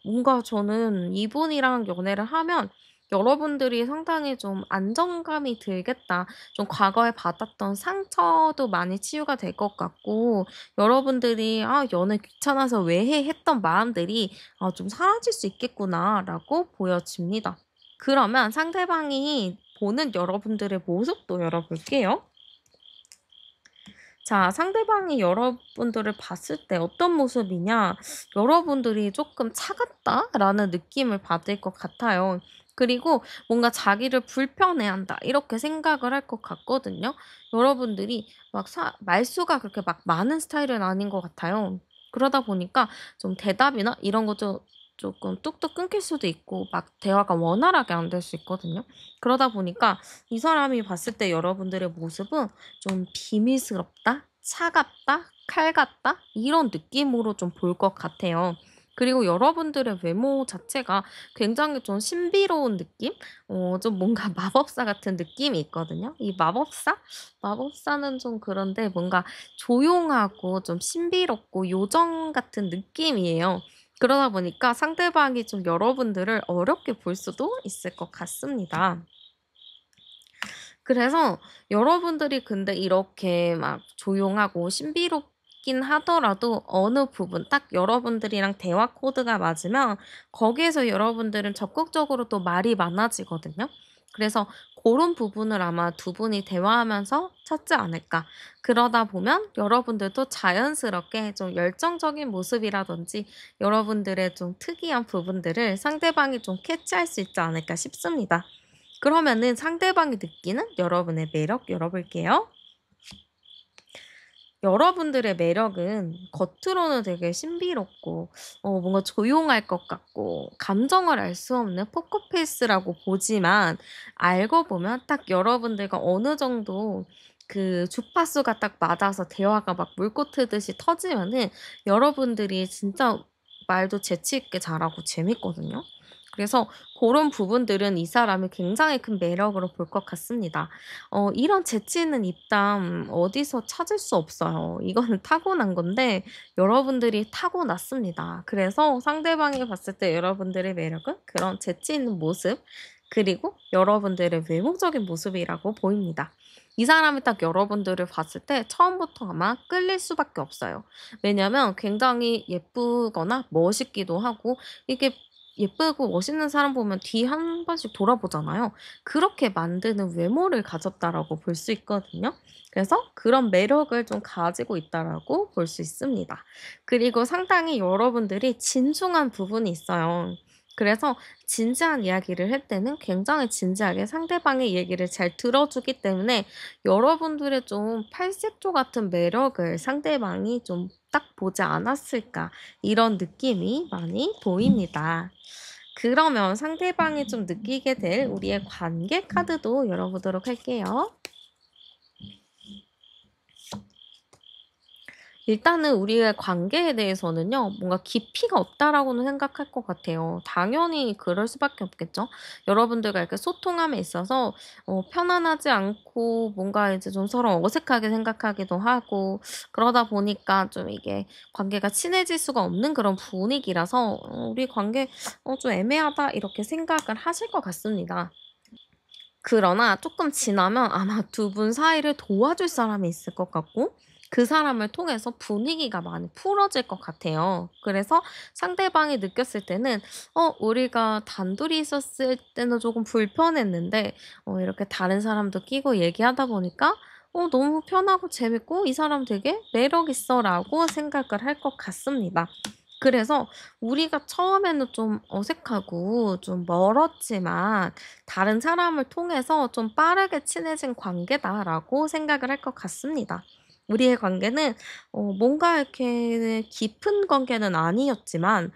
뭔가 저는 이분이랑 연애를 하면 여러분들이 상당히 좀 '안정감이 들겠다.' 좀 과거에 받았던 상처도 많이 치유가 될 것 같고 여러분들이 '아 연애 귀찮아서 왜 해?' 했던 마음들이 '아 좀 사라질 수 있겠구나.'라고 보여집니다. 그러면 상대방이 보는 여러분들의 모습도 열어볼게요. 자, 상대방이 여러분들을 봤을 때 어떤 모습이냐? 여러분들이 조금 '차갑다.'라는 느낌을 받을 것 같아요. 그리고 뭔가 '자기를 불편해한다.' 이렇게 생각을 할 것 같거든요. 여러분들이 막 말수가 그렇게 막 많은 스타일은 아닌 것 같아요. 그러다 보니까 좀 대답이나 이런 것도 조금 뚝뚝 끊길 수도 있고 막 대화가 원활하게 안 될 수 있거든요. 그러다 보니까 이 사람이 봤을 때 여러분들의 모습은 좀 비밀스럽다, 차갑다, 칼 같다 이런 느낌으로 좀 볼 것 같아요. 그리고 여러분들의 외모 자체가 굉장히 좀 신비로운 느낌? 좀 뭔가 마법사 같은 느낌이 있거든요. 이 마법사? 마법사는 좀 그런데 뭔가 조용하고 좀 신비롭고 요정 같은 느낌이에요. 그러다 보니까 상대방이 좀 여러분들을 어렵게 볼 수도 있을 것 같습니다. 그래서 여러분들이 근데 이렇게 막 조용하고 신비롭긴 하더라도 어느 부분 딱 여러분들이랑 대화 코드가 맞으면 거기에서 여러분들은 적극적으로 또 말이 많아지거든요. 그래서 그런 부분을 아마 두 분이 대화하면서 찾지 않을까. 그러다 보면 여러분들도 자연스럽게 좀 열정적인 모습이라든지 여러분들의 좀 특이한 부분들을 상대방이 좀 캐치할 수 있지 않을까 싶습니다. 그러면은 상대방이 느끼는 여러분의 매력 열어볼게요. 여러분들의 매력은 겉으로는 되게 신비롭고 뭔가 조용할 것 같고 감정을 알 수 없는 포커페이스라고 보지만 알고 보면 딱 여러분들과 어느 정도 그 주파수가 딱 맞아서 대화가 막 물꽃 트듯이 터지면은 여러분들이 진짜 말도 재치 있게 잘하고 재밌거든요. 그래서 그런 부분들은 이 사람이 굉장히 큰 매력으로 볼 것 같습니다. 이런 재치 있는 입담 어디서 찾을 수 없어요. 이거는 타고난 건데 여러분들이 타고났습니다. 그래서 상대방이 봤을 때 여러분들의 매력은 그런 재치 있는 모습 그리고 여러분들의 외모적인 모습이라고 보입니다. 이 사람이 딱 여러분들을 봤을 때 처음부터 아마 끌릴 수밖에 없어요. 왜냐면 굉장히 예쁘거나 멋있기도 하고 이게 예쁘고 멋있는 사람 보면 뒤 한 번씩 돌아보잖아요. 그렇게 만드는 외모를 가졌다라고 볼 수 있거든요. 그래서 그런 매력을 좀 가지고 있다라고 볼 수 있습니다. 그리고 상당히 여러분들이 진중한 부분이 있어요. 그래서 진지한 이야기를 할 때는 굉장히 진지하게 상대방의 얘기를 잘 들어주기 때문에 여러분들의 좀 팔색조 같은 매력을 상대방이 좀 딱 보지 않았을까 이런 느낌이 많이 보입니다. 그러면 상대방이 좀 느끼게 될 우리의 관계 카드도 열어보도록 할게요. 일단은 우리의 관계에 대해서는요. 뭔가 깊이가 없다라고는 생각할 것 같아요. 당연히 그럴 수밖에 없겠죠. 여러분들과 이렇게 소통함에 있어서 편안하지 않고 뭔가 이제 좀 서로 어색하게 생각하기도 하고 그러다 보니까 좀 이게 관계가 친해질 수가 없는 그런 분위기라서 '우리 관계 좀 애매하다.' 이렇게 생각을 하실 것 같습니다. 그러나 조금 지나면 아마 두 분 사이를 도와줄 사람이 있을 것 같고 그 사람을 통해서 분위기가 많이 풀어질 것 같아요. 그래서 상대방이 느꼈을 때는 우리가 단둘이 있었을 때는 조금 불편했는데 이렇게 다른 사람도 끼고 얘기하다 보니까 너무 편하고 재밌고 '이 사람 되게 매력 있어.'라고 생각을 할 것 같습니다. 그래서 우리가 처음에는 좀 어색하고 좀 멀었지만 다른 사람을 통해서 좀 빠르게 친해진 관계다라고 생각을 할 것 같습니다. 우리의 관계는 뭔가 이렇게 깊은 관계는 아니었지만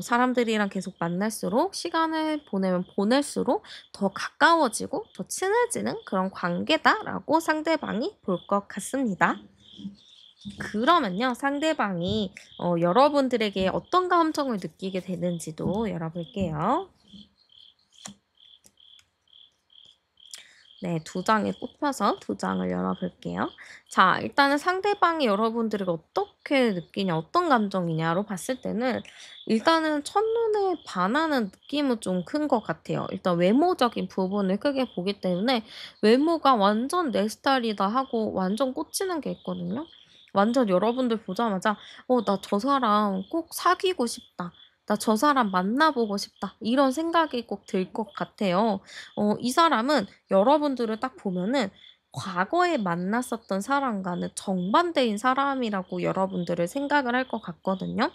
사람들이랑 계속 만날수록 시간을 보내면 보낼수록 더 가까워지고 더 친해지는 그런 관계다라고 상대방이 볼 것 같습니다. 그러면요, 상대방이 여러분들에게 어떤 감정을 느끼게 되는지도 열어볼게요. 네, 두 장에 뽑혀서 두 장을 열어볼게요. 자, 일단은 상대방이 여러분들에게 어떻게 느끼냐, 어떤 감정이냐로 봤을 때는 일단은 첫눈에 반하는 느낌은 좀 큰 것 같아요. 일단 외모적인 부분을 크게 보기 때문에 외모가 완전 내 스타일이다 하고 완전 꽂히는 게 있거든요. 완전 여러분들 보자마자, 나 저 사람 꼭 사귀고 싶다. 나 저 사람 만나보고 싶다. 이런 생각이 꼭 들 것 같아요. 이 사람은 여러분들을 딱 보면은 과거에 만났었던 사람과는 정반대인 사람이라고 여러분들을 생각을 할 것 같거든요.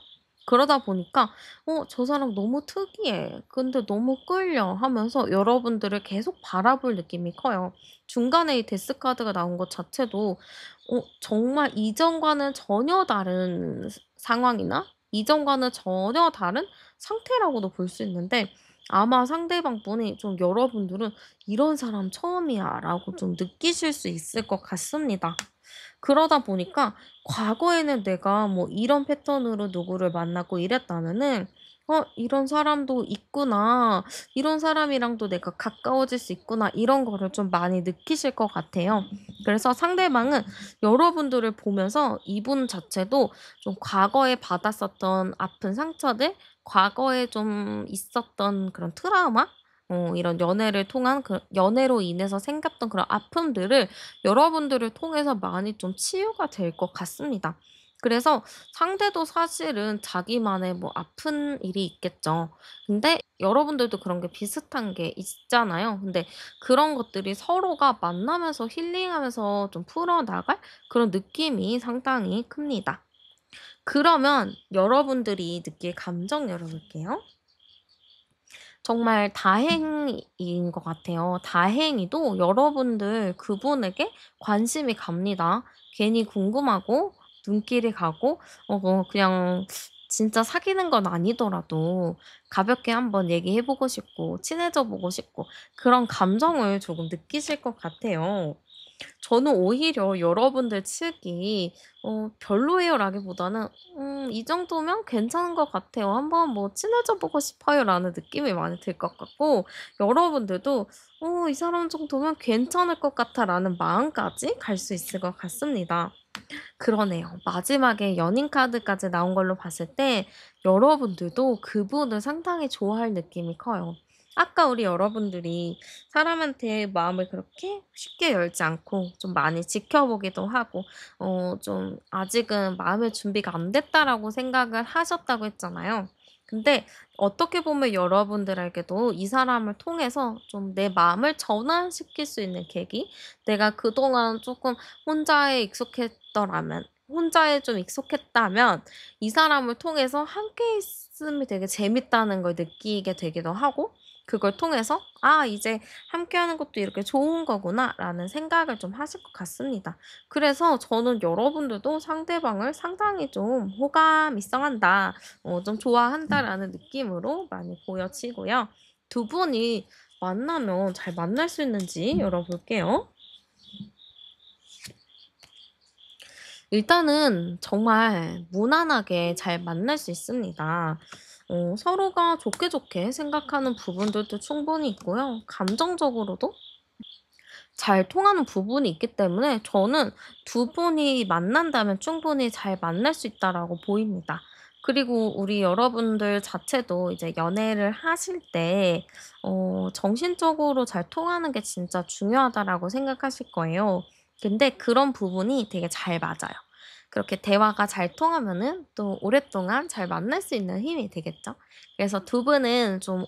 그러다 보니까 '저 사람 너무 특이해. 근데 너무 끌려.' 하면서 여러분들을 계속 바라볼 느낌이 커요. 중간에 이 데스카드가 나온 것 자체도 정말 이전과는 전혀 다른 상황이나 이전과는 전혀 다른 상태라고도 볼 수 있는데 아마 상대방 분이 좀 여러분들은 '이런 사람 처음이야.'라고 좀 느끼실 수 있을 것 같습니다. 그러다 보니까 과거에는 내가 뭐 이런 패턴으로 누구를 만났고 이랬다면은 '이런 사람도 있구나. 이런 사람이랑도 내가 가까워질 수 있구나.' 이런 거를 좀 많이 느끼실 것 같아요. 그래서 상대방은 여러분들을 보면서 이분 자체도 좀 과거에 받았었던 아픈 상처들, 과거에 좀 있었던 그런 트라우마, 이런 연애를 통한 그 연애로 인해서 생겼던 그런 아픔들을 여러분들을 통해서 많이 좀 치유가 될 것 같습니다. 그래서 상대도 사실은 자기만의 뭐 아픈 일이 있겠죠. 근데 여러분들도 그런 게 비슷한 게 있잖아요. 근데 그런 것들이 서로가 만나면서 힐링하면서 좀 풀어나갈 그런 느낌이 상당히 큽니다. 그러면 여러분들이 느낄 감정 열어볼게요. 정말 다행인 것 같아요. 다행히도 여러분들 그분에게 관심이 갑니다. 괜히 궁금하고 눈길이 가고 그냥 진짜 사귀는 건 아니더라도 가볍게 한번 얘기해 보고 싶고 친해져 보고 싶고 그런 감정을 조금 느끼실 것 같아요. 저는 오히려 여러분들 측이 별로예요라기보다는 '이 정도면 괜찮은 것 같아요. 한번 뭐 친해져 보고 싶어요.'라는 느낌이 많이 들 것 같고 여러분들도 '이 사람 정도면 괜찮을 것 같아.'라는 마음까지 갈 수 있을 것 같습니다. 그러네요. 마지막에 연인 카드까지 나온 걸로 봤을 때 여러분들도 그분을 상당히 좋아할 느낌이 커요. 아까 우리 여러분들이 사람한테 마음을 그렇게 쉽게 열지 않고 좀 많이 지켜보기도 하고 좀 아직은 마음의 준비가 안 됐다라고 생각을 하셨다고 했잖아요. 근데 어떻게 보면 여러분들에게도 이 사람을 통해서 좀 내 마음을 전환시킬 수 있는 계기? 내가 그동안 조금 혼자에 익숙했더라면 혼자에 좀 익숙했다면 이 사람을 통해서 함께 있음이 되게 재밌다는 걸 느끼게 되기도 하고 그걸 통해서 '아 이제 함께하는 것도 이렇게 좋은 거구나.'라는 생각을 좀 하실 것 같습니다. 그래서 저는 여러분들도 상대방을 상당히 좀 '호감이성한다. 좀 좋아한다.'라는 느낌으로 많이 보여지고요. 두 분이 만나면 잘 만날 수 있는지 열어볼게요. 일단은 정말 무난하게 잘 만날 수 있습니다. 서로가 좋게 좋게 생각하는 부분들도 충분히 있고요. 감정적으로도 잘 통하는 부분이 있기 때문에 저는 두 분이 만난다면 충분히 잘 만날 수 있다라고 보입니다. 그리고 우리 여러분들 자체도 이제 연애를 하실 때 정신적으로 잘 통하는 게 진짜 중요하다라고 생각하실 거예요. 근데 그런 부분이 되게 잘 맞아요. 그렇게 대화가 잘 통하면은 또 오랫동안 잘 만날 수 있는 힘이 되겠죠. 그래서 두 분은 좀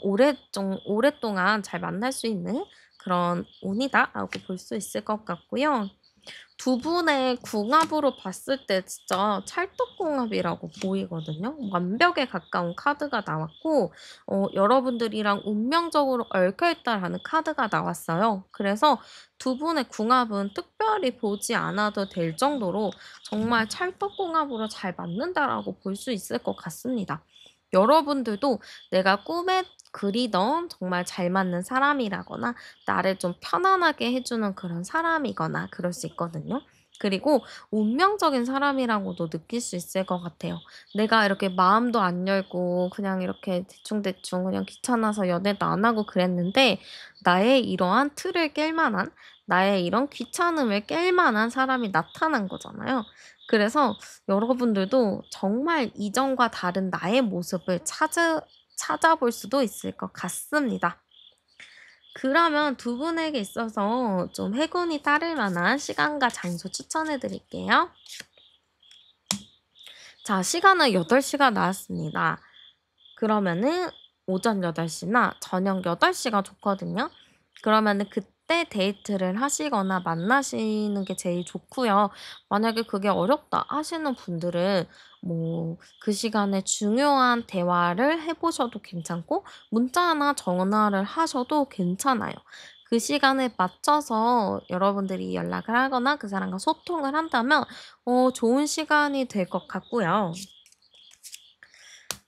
오랫동안 잘 만날 수 있는 그런 운이다라고 볼 수 있을 것 같고요. 두 분의 궁합으로 봤을 때 진짜 찰떡궁합이라고 보이거든요. 완벽에 가까운 카드가 나왔고 여러분들이랑 운명적으로 얽혀 있다라는 카드가 나왔어요. 그래서 두 분의 궁합은 특별히 보지 않아도 될 정도로 정말 찰떡궁합으로 잘 맞는다라고 볼 수 있을 것 같습니다. 여러분들도 내가 꿈에 그리던 정말 잘 맞는 사람이라거나 나를 좀 편안하게 해 주는 그런 사람이거나 그럴 수 있거든요. 그리고 운명적인 사람이라고도 느낄 수 있을 것 같아요. 내가 이렇게 마음도 안 열고 그냥 이렇게 대충대충 그냥 귀찮아서 연애도 안 하고 그랬는데 나의 이러한 틀을 깰 만한 나의 이런 귀찮음을 깰 만한 사람이 나타난 거잖아요. 그래서 여러분들도 정말 이전과 다른 나의 모습을 찾아볼 수도 있을 것 같습니다. 그러면 두 분에게 있어서 좀 행운이 따를 만한 시간과 장소 추천해 드릴게요. 자, 시간은 8시가 나왔습니다. 그러면은 오전 8시나 저녁 8시가 좋거든요. 그러면은 그때 데이트를 하시거나 만나시는 게 제일 좋고요. 만약에 그게 어렵다 하시는 분들은 뭐 그 시간에 중요한 대화를 해 보셔도 괜찮고 문자나 전화를 하셔도 괜찮아요. 그 시간에 맞춰서 여러분들이 연락을 하거나 그 사람과 소통을 한다면 좋은 시간이 될 것 같고요.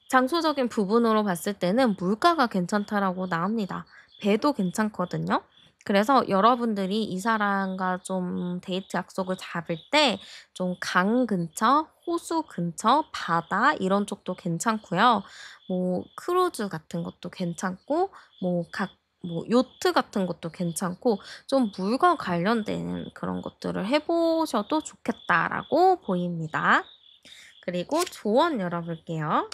장소적인 부분으로 봤을 때는 물가가 괜찮다라고 나옵니다. 배도 괜찮거든요. 그래서 여러분들이 이 사람과 좀 데이트 약속을 잡을 때 좀 강 근처, 호수 근처, 바다 이런 쪽도 괜찮고요. 뭐 크루즈 같은 것도 괜찮고 뭐 요트 같은 것도 괜찮고 좀 물과 관련된 그런 것들을 해 보셔도 좋겠다라고 보입니다. 그리고 조언 열어볼게요.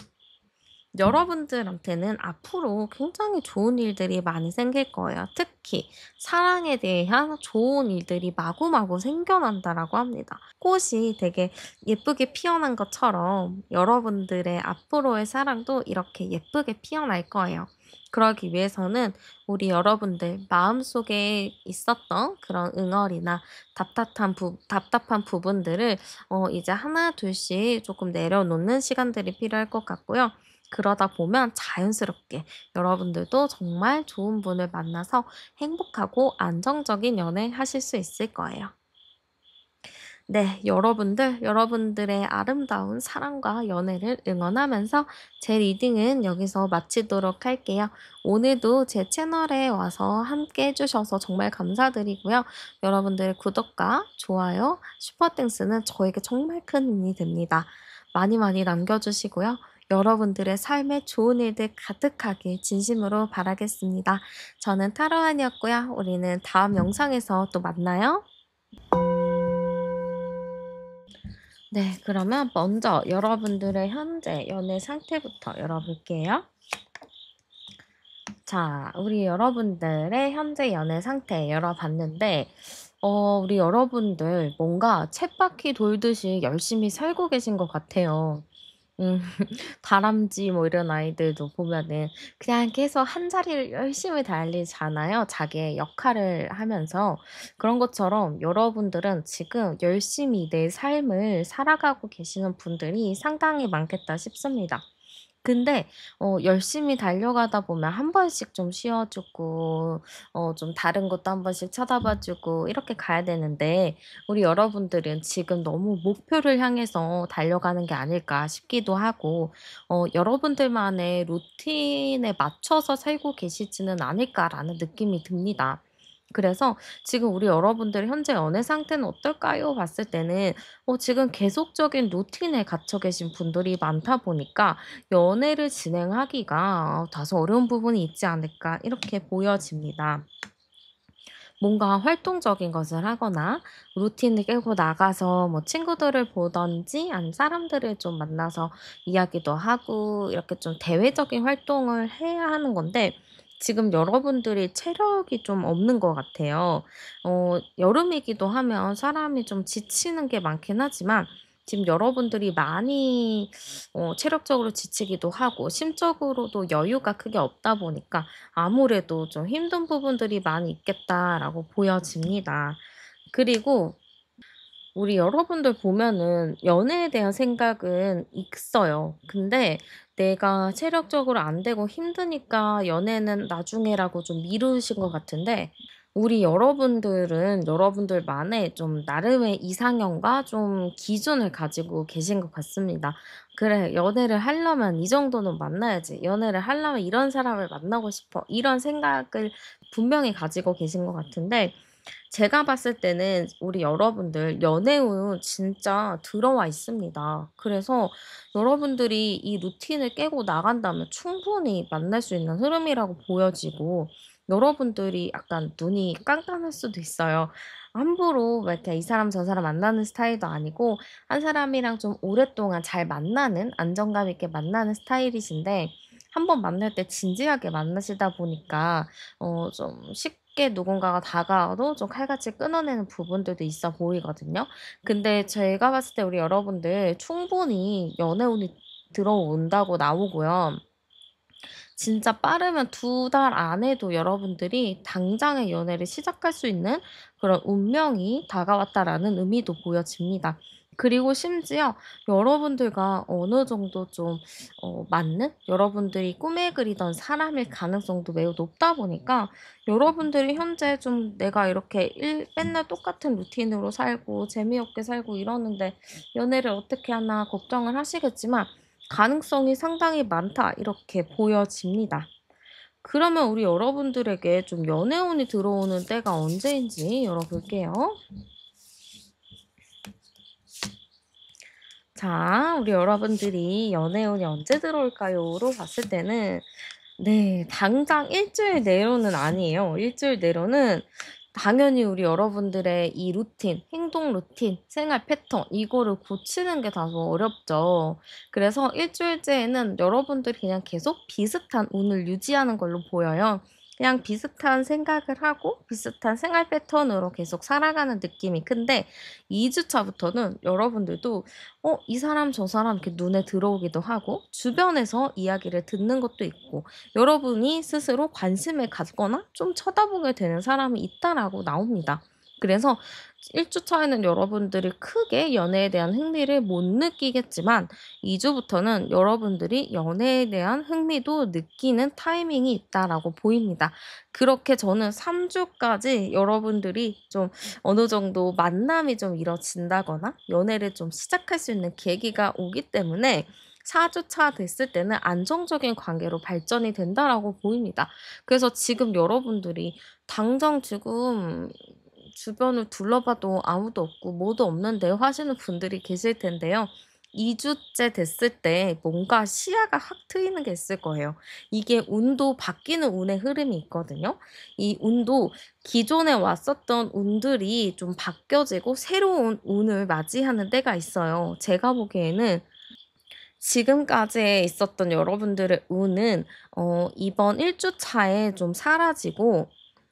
여러분들한테는 앞으로 굉장히 좋은 일들이 많이 생길 거예요. 특히 사랑에 대한 좋은 일들이 마구마구 생겨난다라고 합니다. 꽃이 되게 예쁘게 피어난 것처럼 여러분들의 앞으로의 사랑도 이렇게 예쁘게 피어날 거예요. 그러기 위해서는 우리 여러분들 마음속에 있었던 그런 응어리나 답답한 부분들을 이제 하나 둘씩 조금 내려놓는 시간들이 필요할 것 같고요. 그러다 보면 자연스럽게 여러분들도 정말 좋은 분을 만나서 행복하고 안정적인 연애 하실 수 있을 거예요. 네, 여러분들의 아름다운 사랑과 연애를 응원하면서 제 리딩은 여기서 마치도록 할게요. 오늘도 제 채널에 와서 함께 해주셔서 정말 감사드리고요. 여러분들의 구독과 좋아요, 슈퍼땡스는 저에게 정말 큰 힘이 됩니다. 많이 많이 남겨주시고요. 여러분들의 삶에 좋은 일들 가득하게 진심으로 바라겠습니다. 저는 타로안이었고요. 우리는 다음 영상에서 또 만나요. 네, 그러면 먼저 여러분들의 현재 연애 상태부터 열어볼게요. 자, 우리 여러분들의 현재 연애 상태 열어봤는데, 우리 여러분들 뭔가 쳇바퀴 돌듯이 열심히 살고 계신 것 같아요. 음, 다람쥐 뭐 이런 아이들도 보면은 그냥 계속 한 자리를 열심히 달리잖아요. 자기의 역할을 하면서. 그런 것처럼 여러분들은 지금 열심히 내 삶을 살아가고 계시는 분들이 상당히 많겠다 싶습니다. 근데 열심히 달려가다 보면 한 번씩 좀 쉬어 주고 좀 다른 것도 한 번씩 쳐다봐 주고 이렇게 가야 되는데 우리 여러분들은 지금 너무 목표를 향해서 달려가는 게 아닐까 싶기도 하고 '여러분들만의 루틴에 맞춰서 살고 계시지는 않을까.'라는 느낌이 듭니다. 그래서 지금 우리 여러분들 현재 연애 상태는 어떨까요? 봤을 때는 지금 계속적인 루틴에 갇혀 계신 분들이 많다 보니까 '연애를 진행하기가 다소 어려운 부분이 있지 않을까.' 이렇게 보여집니다. 뭔가 활동적인 것을 하거나 루틴을 깨고 나가서 뭐 친구들을 보든지 아니면 사람들을 좀 만나서 이야기도 하고 이렇게 좀 대외적인 활동을 해야 하는 건데 지금 여러분들이 체력이 좀 없는 것 같아요. 여름이기도 하면 사람이 좀 지치는 게 많긴 하지만 지금 여러분들이 많이 체력적으로 지치기도 하고 심적으로도 여유가 크게 없다 보니까 아무래도 좀 힘든 부분들이 많이 있겠다라고 보여집니다. 그리고 우리 여러분들 보면은 연애에 대한 생각은 있어요. 근데 내가 체력적으로 안 되고 힘드니까 연애는 나중에라고 좀 미루신 것 같은데 우리 여러분들은 여러분들만의 좀 나름의 이상형과 좀 기준을 가지고 계신 것 같습니다. '그래 연애를 하려면 이 정도는 만나야지. 연애를 하려면 이런 사람을 만나고 싶어.' 이런 생각을 분명히 가지고 계신 것 같은데 제가 봤을 때는 우리 여러분들 연애운 진짜 들어와 있습니다. 그래서 여러분들이 이 루틴을 깨고 나간다면 충분히 만날 수 있는 흐름이라고 보여지고 여러분들이 약간 눈이 깜깜할 수도 있어요. 함부로 막 이렇게 이 사람 저 사람 만나는 스타일도 아니고 한 사람이랑 좀 오랫동안 잘 만나는 안정감 있게 만나는 스타일이신데 한 번 만날 때 진지하게 만나시다 보니까 좀 쉽게 누군가가 다가와도 좀 칼같이 끊어내는 부분들도 있어 보이거든요. 근데 제가 봤을 때 우리 여러분들 충분히 연애운이 들어온다고 나오고요. 진짜 빠르면 2달 안에도 여러분들이 당장의 연애를 시작할 수 있는 그런 운명이 다가왔다라는 의미도 보여집니다. 그리고 심지어 여러분들과 어느 정도 좀 맞는 여러분들이 꿈에 그리던 사람일 가능성도 매우 높다 보니까 여러분들이 현재 좀 '내가 이렇게 맨날 똑같은 루틴으로 살고 재미없게 살고 이러는데 연애를 어떻게 하나.' 걱정을 하시겠지만 가능성이 상당히 많다 이렇게 보여집니다. 그러면 우리 여러분들에게 좀 연애운이 들어오는 때가 언제인지 열어볼게요. 자, 우리 여러분들이 연애운이 언제 들어올까요?로 봤을 때는 네, 당장 일주일 내로는 아니에요. 일주일 내로는 당연히 우리 여러분들의 이 루틴, 행동 루틴, 생활 패턴 이거를 고치는 게 다소 어렵죠. 그래서 일주일째에는 여러분들이 그냥 계속 비슷한 운을 유지하는 걸로 보여요. 그냥 비슷한 생각을 하고 비슷한 생활 패턴으로 계속 살아가는 느낌이 큰데 2주 차부터는 여러분들도 이 사람 저 사람 이렇게 눈에 들어오기도 하고 주변에서 이야기를 듣는 것도 있고 여러분이 스스로 관심을 갖거나 좀 쳐다보게 되는 사람이 있다라고 나옵니다. 그래서 1주 차에는 여러분들이 크게 연애에 대한 흥미를 못 느끼겠지만 2주부터는 여러분들이 연애에 대한 흥미도 느끼는 타이밍이 있다라고 보입니다. 그렇게 저는 3주까지 여러분들이 좀 어느 정도 만남이 좀 이뤄진다거나 연애를 좀 시작할 수 있는 계기가 오기 때문에 4주 차 됐을 때는 안정적인 관계로 발전이 된다라고 보입니다. 그래서 지금 여러분들이 당장 지금 주변을 둘러봐도 아무도 없고 뭐도 없는데 하시는 분들이 계실 텐데요. 2주째 됐을 때 뭔가 시야가 확 트이는 게 있을 거예요. 이게 운도 바뀌는 운의 흐름이 있거든요. 이 운도 기존에 왔었던 운들이 좀 바뀌어지고 새로운 운을 맞이하는 때가 있어요. 제가 보기에는 지금까지 있었던 여러분들의 운은 이번 1주 차에 좀 사라지고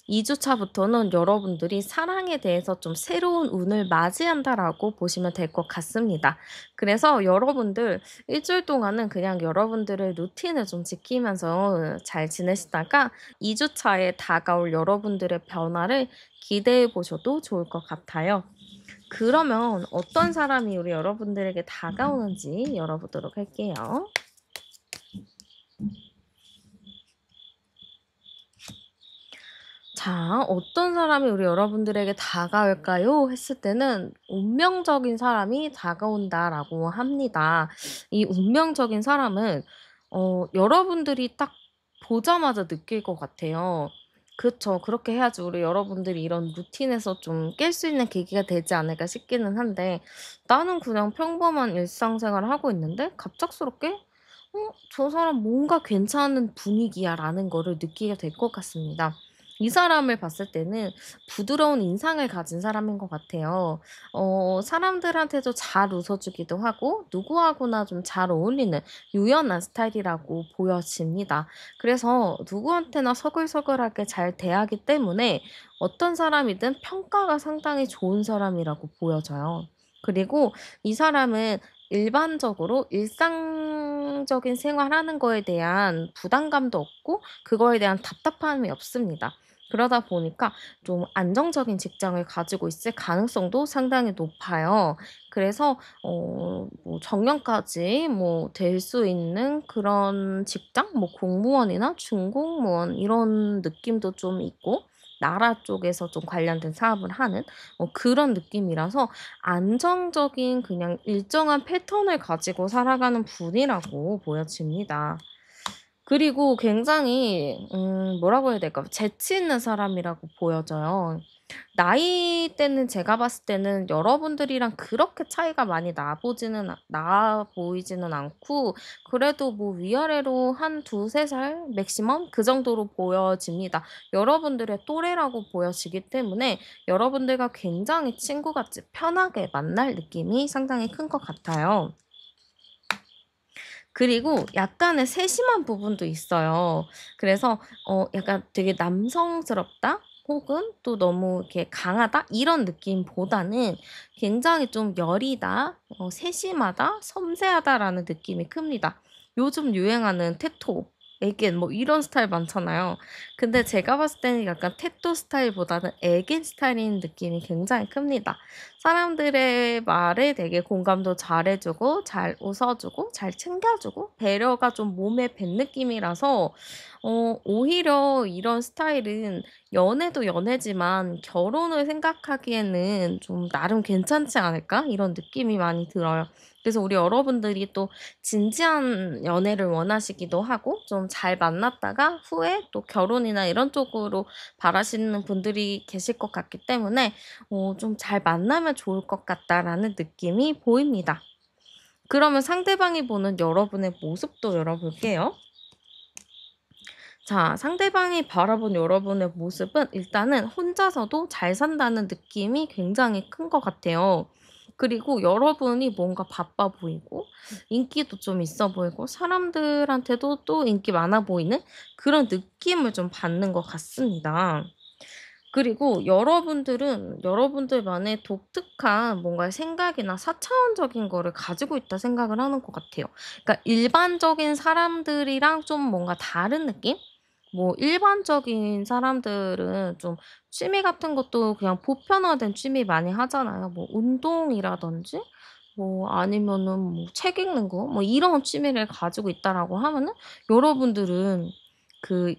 2주 차부터는 여러분들이 사랑에 대해서 좀 새로운 운을 맞이한다라고 보시면 될 것 같습니다. 그래서 여러분들 1주일 동안은 그냥 여러분들의 루틴을 좀 지키면서 잘 지내시다가 2주 차에 다가올 여러분들의 변화를 기대해 보셔도 좋을 것 같아요. 그러면 어떤 사람이 우리 여러분들에게 다가오는지 열어보도록 할게요. 자, 어떤 사람이 우리 여러분들에게 다가올까요? 했을 때는 운명적인 사람이 다가온다라고 합니다. 이 운명적인 사람은 여러분들이 딱 보자마자 느낄 것 같아요. 그쵸. 그렇게 해야지 우리 여러분들이 이런 루틴에서 좀 깰 수 있는 계기가 되지 않을까 싶기는 한데 나는 그냥 평범한 일상생활을 하고 있는데 갑작스럽게 저 사람 뭔가 괜찮은 분위기야라는 거를 느끼게 될 것 같습니다. 이 사람을 봤을 때는 부드러운 인상을 가진 사람인 것 같아요. 사람들한테도 잘 웃어주기도 하고 누구하고나 좀 잘 어울리는 유연한 스타일이라고 보여집니다. 그래서 누구한테나 서글서글하게 잘 대하기 때문에 어떤 사람이든 평가가 상당히 좋은 사람이라고 보여져요. 그리고 이 사람은 일반적으로 일상적인 생활하는 거에 대한 부담감도 없고 그거에 대한 답답함이 없습니다. 그러다 보니까 좀 안정적인 직장을 가지고 있을 가능성도 상당히 높아요. 그래서 뭐 정년까지 뭐 될 수 있는 그런 직장? 뭐 공무원이나 중공무원 이런 느낌도 좀 있고 나라 쪽에서 좀 관련된 사업을 하는 그런 느낌이라서 안정적인 그냥 일정한 패턴을 가지고 살아가는 분이라고 보여집니다. 그리고 굉장히 뭐라고 해야 될까? 재치 있는 사람이라고 보여져요. 나이대는 제가 봤을 때는 여러분들이랑 그렇게 차이가 많이 나 보이지는 않고 그래도 뭐 위아래로 한 2-3살 맥시멈 그 정도로 보여집니다. 여러분들의 또래라고 보여지기 때문에 여러분들과 굉장히 친구같이 편하게 만날 느낌이 상당히 큰 것 같아요. 그리고 약간의 세심한 부분도 있어요. 그래서 약간 되게 남성스럽다 혹은 또 너무 이렇게 강하다 이런 느낌보다는 굉장히 좀 여리다, 세심하다, 섬세하다라는 느낌이 큽니다. 요즘 유행하는 테토, 애견 뭐 이런 스타일 많잖아요. 근데 제가 봤을 때는 약간 테토 스타일보다는 애견 스타일인 느낌이 굉장히 큽니다. 사람들의 말에 되게 공감도 잘해 주고 잘 웃어 주고 잘 챙겨 주고 배려가 좀 몸에 밴 느낌이라서 오히려 이런 스타일은 연애도 연애지만 결혼을 생각하기에는 좀 나름 괜찮지 않을까? 이런 느낌이 많이 들어요. 그래서 우리 여러분들이 또 진지한 연애를 원하시기도 하고 좀 잘 만났다가 후에 또 결혼이나 이런 쪽으로 바라시는 분들이 계실 것 같기 때문에 좀 잘 만나면 좋을 것 같다라는 느낌이 보입니다. 그러면 상대방이 보는 여러분의 모습도 열어볼게요. 자, 상대방이 바라본 여러분의 모습은 일단은 혼자서도 잘 산다는 느낌이 굉장히 큰 것 같아요. 그리고 여러분이 뭔가 바빠 보이고 인기도 좀 있어 보이고 사람들한테도 또 인기 많아 보이는 그런 느낌을 좀 받는 것 같습니다. 그리고 여러분들은 여러분들만의 독특한 뭔가 생각이나 사차원적인 거를 가지고 있다 생각을 하는 것 같아요. 그러니까 일반적인 사람들이랑 좀 뭔가 다른 느낌? 뭐 일반적인 사람들은 좀 취미 같은 것도 그냥 보편화된 취미 많이 하잖아요. 뭐 운동이라든지 뭐 아니면은 뭐 책 읽는 거 뭐 이런 취미를 가지고 있다라고 하면은 여러분들은 그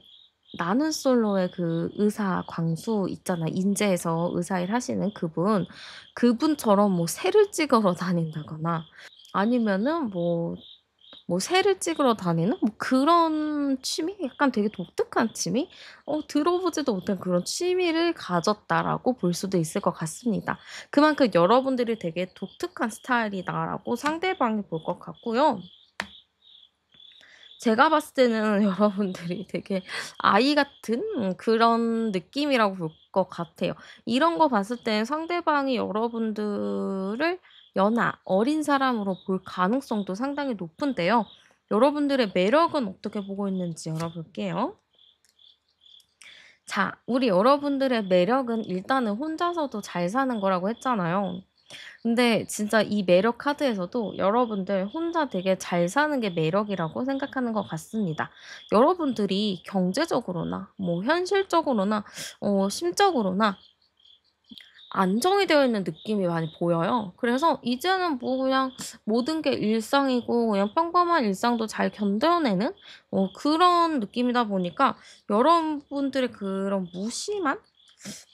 나는 솔로의 그 의사 광수 있잖아요. 인제에서 의사 일 하시는 그분. 그분처럼 뭐 새를 찍으러 다닌다거나 아니면은 뭐 새를 찍으러 다니는 뭐 그런 취미? 약간 되게 독특한 취미? 들어보지도 못한 그런 취미를 가졌다라고 볼 수도 있을 것 같습니다. 그만큼 여러분들이 되게 독특한 스타일이다라고 상대방이 볼 것 같고요. 제가 봤을 때는 여러분들이 되게 아이 같은 그런 느낌이라고 볼 것 같아요. 이런 거 봤을 때 상대방이 여러분들을 연하, 어린 사람으로 볼 가능성도 상당히 높은데요. 여러분들의 매력은 어떻게 보고 있는지 열어볼게요. 자, 우리 여러분들의 매력은 일단은 혼자서도 잘 사는 거라고 했잖아요. 근데 진짜 이 매력 카드에서도 여러분들 혼자 되게 잘 사는 게 매력이라고 생각하는 것 같습니다. 여러분들이 경제적으로나 뭐 현실적으로나 심적으로나 안정이 되어 있는 느낌이 많이 보여요. 그래서 이제는 뭐 그냥 모든 게 일상이고 그냥 평범한 일상도 잘 견뎌내는 그런 느낌이다 보니까 여러분들의 그런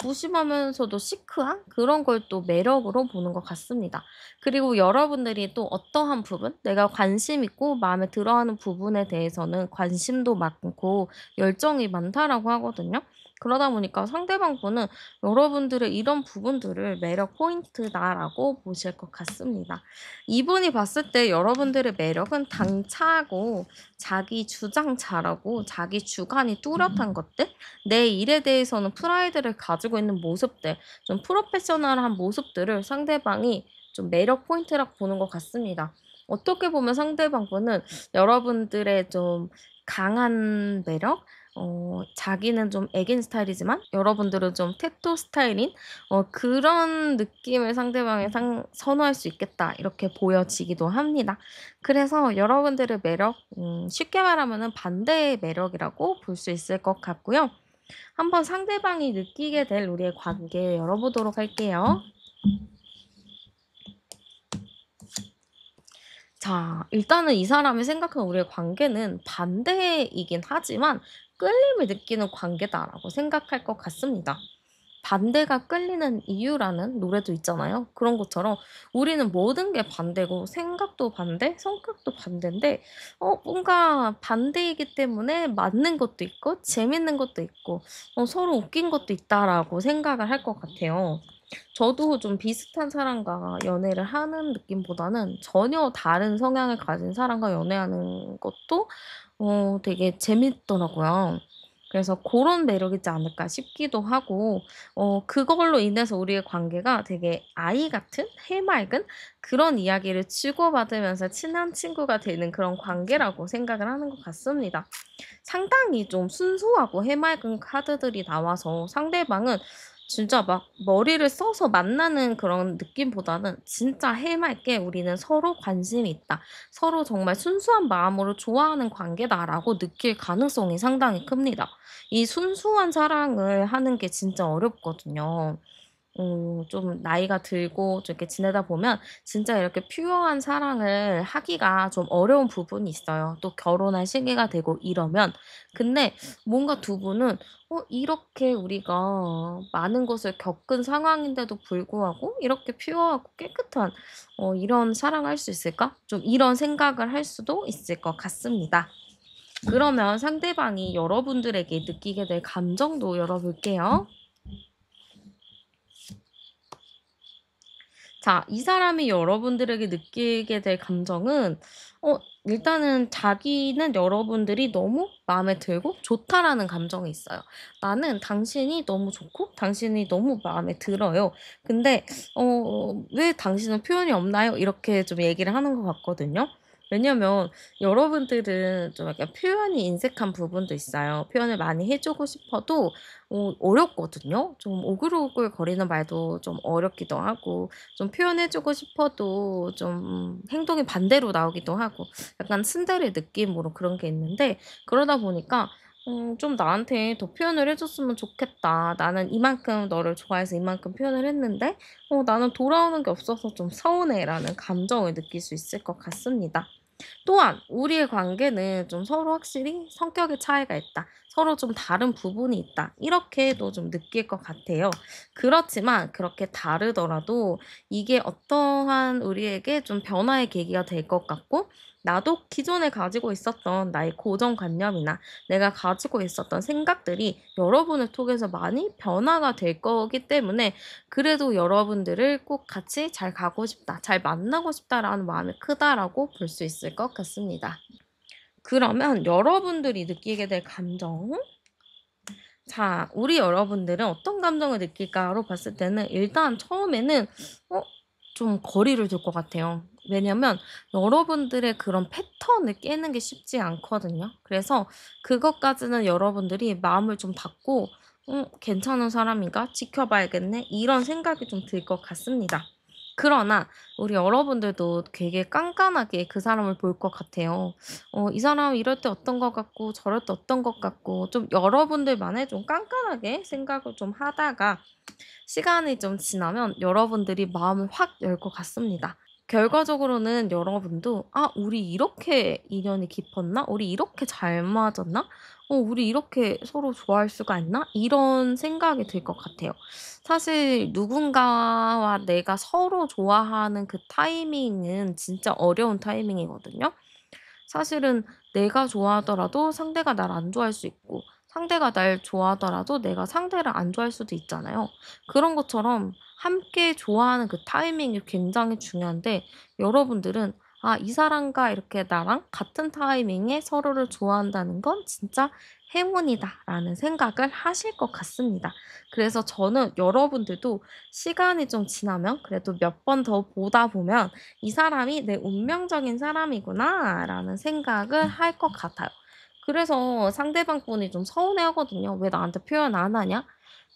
무심하면서도 시크한 그런 걸 또 매력으로 보는 것 같습니다. 그리고 여러분들이 또 어떠한 부분, 내가 관심 있고 마음에 들어하는 부분에 대해서는 관심도 많고 열정이 많다라고 하거든요. 그러다 보니까 상대방 분은 여러분들의 이런 부분들을 매력 포인트다라고 보실 것 같습니다. 이분이 봤을 때 여러분들의 매력은 당차고 자기 주장 잘하고 자기 주관이 뚜렷한 것들, 내 일에 대해서는 프라이드를 가지고 있는 모습들, 좀 프로페셔널한 모습들을 상대방이 좀 매력 포인트라고 보는 것 같습니다. 어떻게 보면 상대방 분은 여러분들의 좀 강한 매력, 자기는 좀 애견 스타일이지만 여러분들은 좀 테토 스타일인 그런 느낌을 상대방에 선호할 수 있겠다. 이렇게 보여지기도 합니다. 그래서 여러분들의 매력, 쉽게 말하면은 반대의 매력이라고 볼 수 있을 것 같고요. 한번 상대방이 느끼게 될 우리의 관계 열어보도록 할게요. 자, 일단은 이 사람이 생각하는 우리의 관계는 반대이긴 하지만 끌림을 느끼는 관계다라고 생각할 것 같습니다. 반대가 끌리는 이유라는 노래도 있잖아요. 그런 것처럼 우리는 모든 게 반대고 생각도 반대, 성격도 반대인데 뭔가 반대이기 때문에 맞는 것도 있고 재밌는 것도 있고 서로 웃긴 것도 있다라고 생각을 할 것 같아요. 저도 좀 비슷한 사람과 연애를 하는 느낌보다는 전혀 다른 성향을 가진 사람과 연애하는 것도 되게 재밌더라고요. 그래서 그런 매력이지 않을까 싶기도 하고 그걸로 인해서 우리의 관계가 되게 아이 같은 해맑은 그런 이야기를 주고받으면서 친한 친구가 되는 그런 관계라고 생각을 하는 것 같습니다. 상당히 좀 순수하고 해맑은 카드들이 나와서 상대방은 진짜 막 머리를 써서 만나는 그런 느낌보다는 진짜 해맑게 우리는 서로 관심이 있다. 서로 정말 순수한 마음으로 좋아하는 관계다라고 느낄 가능성이 상당히 큽니다. 이 순수한 사랑을 하는 게 진짜 어렵거든요. 좀 나이가 들고 좀 이렇게 지내다 보면 진짜 이렇게 퓨어한 사랑을 하기가 좀 어려운 부분이 있어요. 또 결혼할 시기가 되고 이러면. 근데 뭔가 두 분은 이렇게 우리가 많은 것을 겪은 상황인데도 불구하고 이렇게 퓨어하고 깨끗한 이런 사랑할 수 있을까? 좀 이런 생각을 할 수도 있을 것 같습니다. 그러면 상대방이 여러분들에게 느끼게 될 감정도 열어볼게요. 자, 이 사람이 여러분들에게 느끼게 될 감정은 일단은 자기는 여러분들이 너무 마음에 들고 좋다라는 감정이 있어요. 나는 당신이 너무 좋고 당신이 너무 마음에 들어요. 근데 왜 당신은 표현이 없나요? 이렇게 좀 얘기를 하는 것 같거든요. 왜냐면 여러분들은 좀 약간 표현이 인색한 부분도 있어요. 표현을 많이 해주고 싶어도 어렵거든요. 좀 오글오글 거리는 말도 좀 어렵기도 하고 좀 표현해 주고 싶어도 좀 행동이 반대로 나오기도 하고 약간 츤데레 느낌으로 그런 게 있는데 그러다 보니까 좀 나한테 더 표현을 해 줬으면 좋겠다. 나는 이만큼 너를 좋아해서 이만큼 표현을 했는데 나는 돌아오는 게 없어서 좀 서운해.'라는 감정을 느낄 수 있을 것 같습니다. 또한 우리의 관계는 좀 서로 확실히 성격의 차이가 있다. 서로 좀 다른 부분이 있다. 이렇게도 좀 느낄 것 같아요. 그렇지만 그렇게 다르더라도 이게 어떠한 우리에게 좀 변화의 계기가 될 것 같고 나도 기존에 가지고 있었던 나의 고정관념이나 내가 가지고 있었던 생각들이 여러분을 통해서 많이 변화가 될 거기 때문에 그래도 여러분들을 꼭 같이 잘 가고 싶다, 잘 만나고 싶다라는 마음이 크다라고 볼 수 있을 것 같습니다. 그러면 여러분들이 느끼게 될 감정, 자, 우리 여러분들은 어떤 감정을 느낄까로 봤을 때는 일단 처음에는 어, 좀 거리를 둘 것 같아요. 왜냐면 여러분들의 그런 패턴을 깨는 게 쉽지 않거든요. 그래서 그것까지는 여러분들이 마음을 좀 닫고 괜찮은 사람인가? 지켜봐야겠네? 이런 생각이 좀 들 것 같습니다. 그러나 우리 여러분들도 되게 깐깐하게 그 사람을 볼 것 같아요. 이 사람 이럴 때 어떤 것 같고 저럴 때 어떤 것 같고 좀 여러분들만의 좀 깐깐하게 생각을 좀 하다가 시간이 좀 지나면 여러분들이 마음을 확 열 것 같습니다. 결과적으로는 여러분도 '아 우리 이렇게 인연이 깊었나? 우리 이렇게 잘 맞았나? 우리 이렇게 서로 좋아할 수가 있나?' 이런 생각이 들 것 같아요. 사실 누군가와 내가 서로 좋아하는 그 타이밍은 진짜 어려운 타이밍이거든요. 사실은 내가 좋아하더라도 상대가 날 안 좋아할 수 있고 상대가 날 좋아하더라도 내가 상대를 안 좋아할 수도 있잖아요. 그런 것처럼 함께 좋아하는 그 타이밍이 굉장히 중요한데 여러분들은 '아 이 사람과 이렇게 나랑 같은 타이밍에 서로를 좋아한다는 건 진짜 행운이다.'라는 생각을 하실 것 같습니다. 그래서 저는 여러분들도 시간이 좀 지나면 그래도 몇 번 더 보다 보면 '이 사람이 내 운명적인 사람이구나.'라는 생각을 할 것 같아요. 그래서 상대방 분이 좀 서운해하거든요. '왜 나한테 표현 안 하냐?'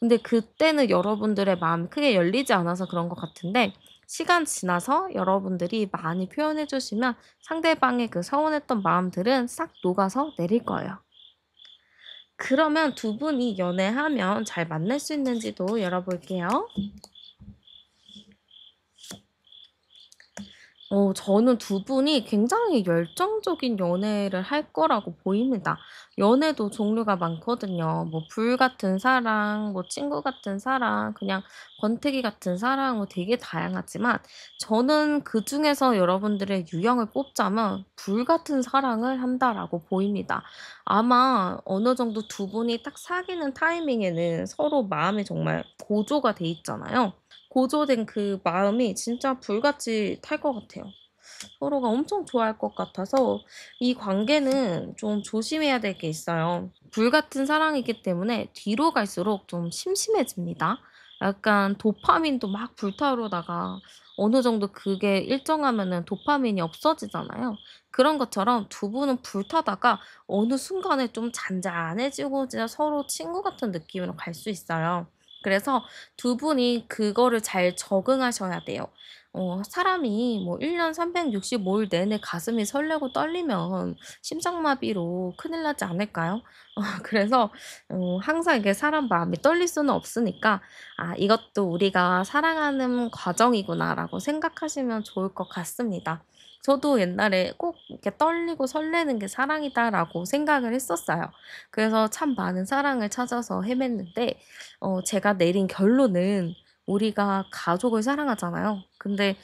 근데 그때는 여러분들의 마음이 크게 열리지 않아서 그런 것 같은데 시간 지나서 여러분들이 많이 표현해 주시면 상대방의 그 서운했던 마음들은 싹 녹아서 내릴 거예요. 그러면 두 분이 연애하면 잘 만날 수 있는지도 열어볼게요. 저는 두 분이 굉장히 열정적인 연애를 할 거라고 보입니다. 연애도 종류가 많거든요. 뭐 불같은 사랑, 뭐 친구 같은 사랑, 그냥 권태기 같은 사랑 뭐 되게 다양하지만 저는 그중에서 여러분들의 유형을 뽑자면 불같은 사랑을 한다라고 보입니다. 아마 어느 정도 두 분이 딱 사귀는 타이밍에는 서로 마음이 정말 고조가 돼 있잖아요. 고조된 그 마음이 진짜 불같이 탈 것 같아요. 서로가 엄청 좋아할 것 같아서 이 관계는 좀 조심해야 될 게 있어요. 불같은 사랑이기 때문에 뒤로 갈수록 좀 심심해집니다. 약간 도파민도 막 불타오르다가 어느 정도 그게 일정하면은 도파민이 없어지잖아요. 그런 것처럼 두 분은 불타다가 어느 순간에 좀 잔잔해지고 진짜 서로 친구 같은 느낌으로 갈 수 있어요. 그래서 두 분이 그거를 잘 적응하셔야 돼요. 사람이 뭐 1년 365일 내내 가슴이 설레고 떨리면 심장마비로 큰일 나지 않을까요? 그래서 항상 이게 사람 마음이 떨릴 수는 없으니까 '아 이것도 우리가 살아가는 과정이구나.'라고 생각하시면 좋을 것 같습니다. 저도 옛날에 꼭 이렇게 '떨리고 설레는 게 사랑이다.'라고 생각을 했었어요. 그래서 참 많은 사랑을 찾아서 헤맸는데 제가 내린 결론은 우리가 가족을 사랑하잖아요. 근데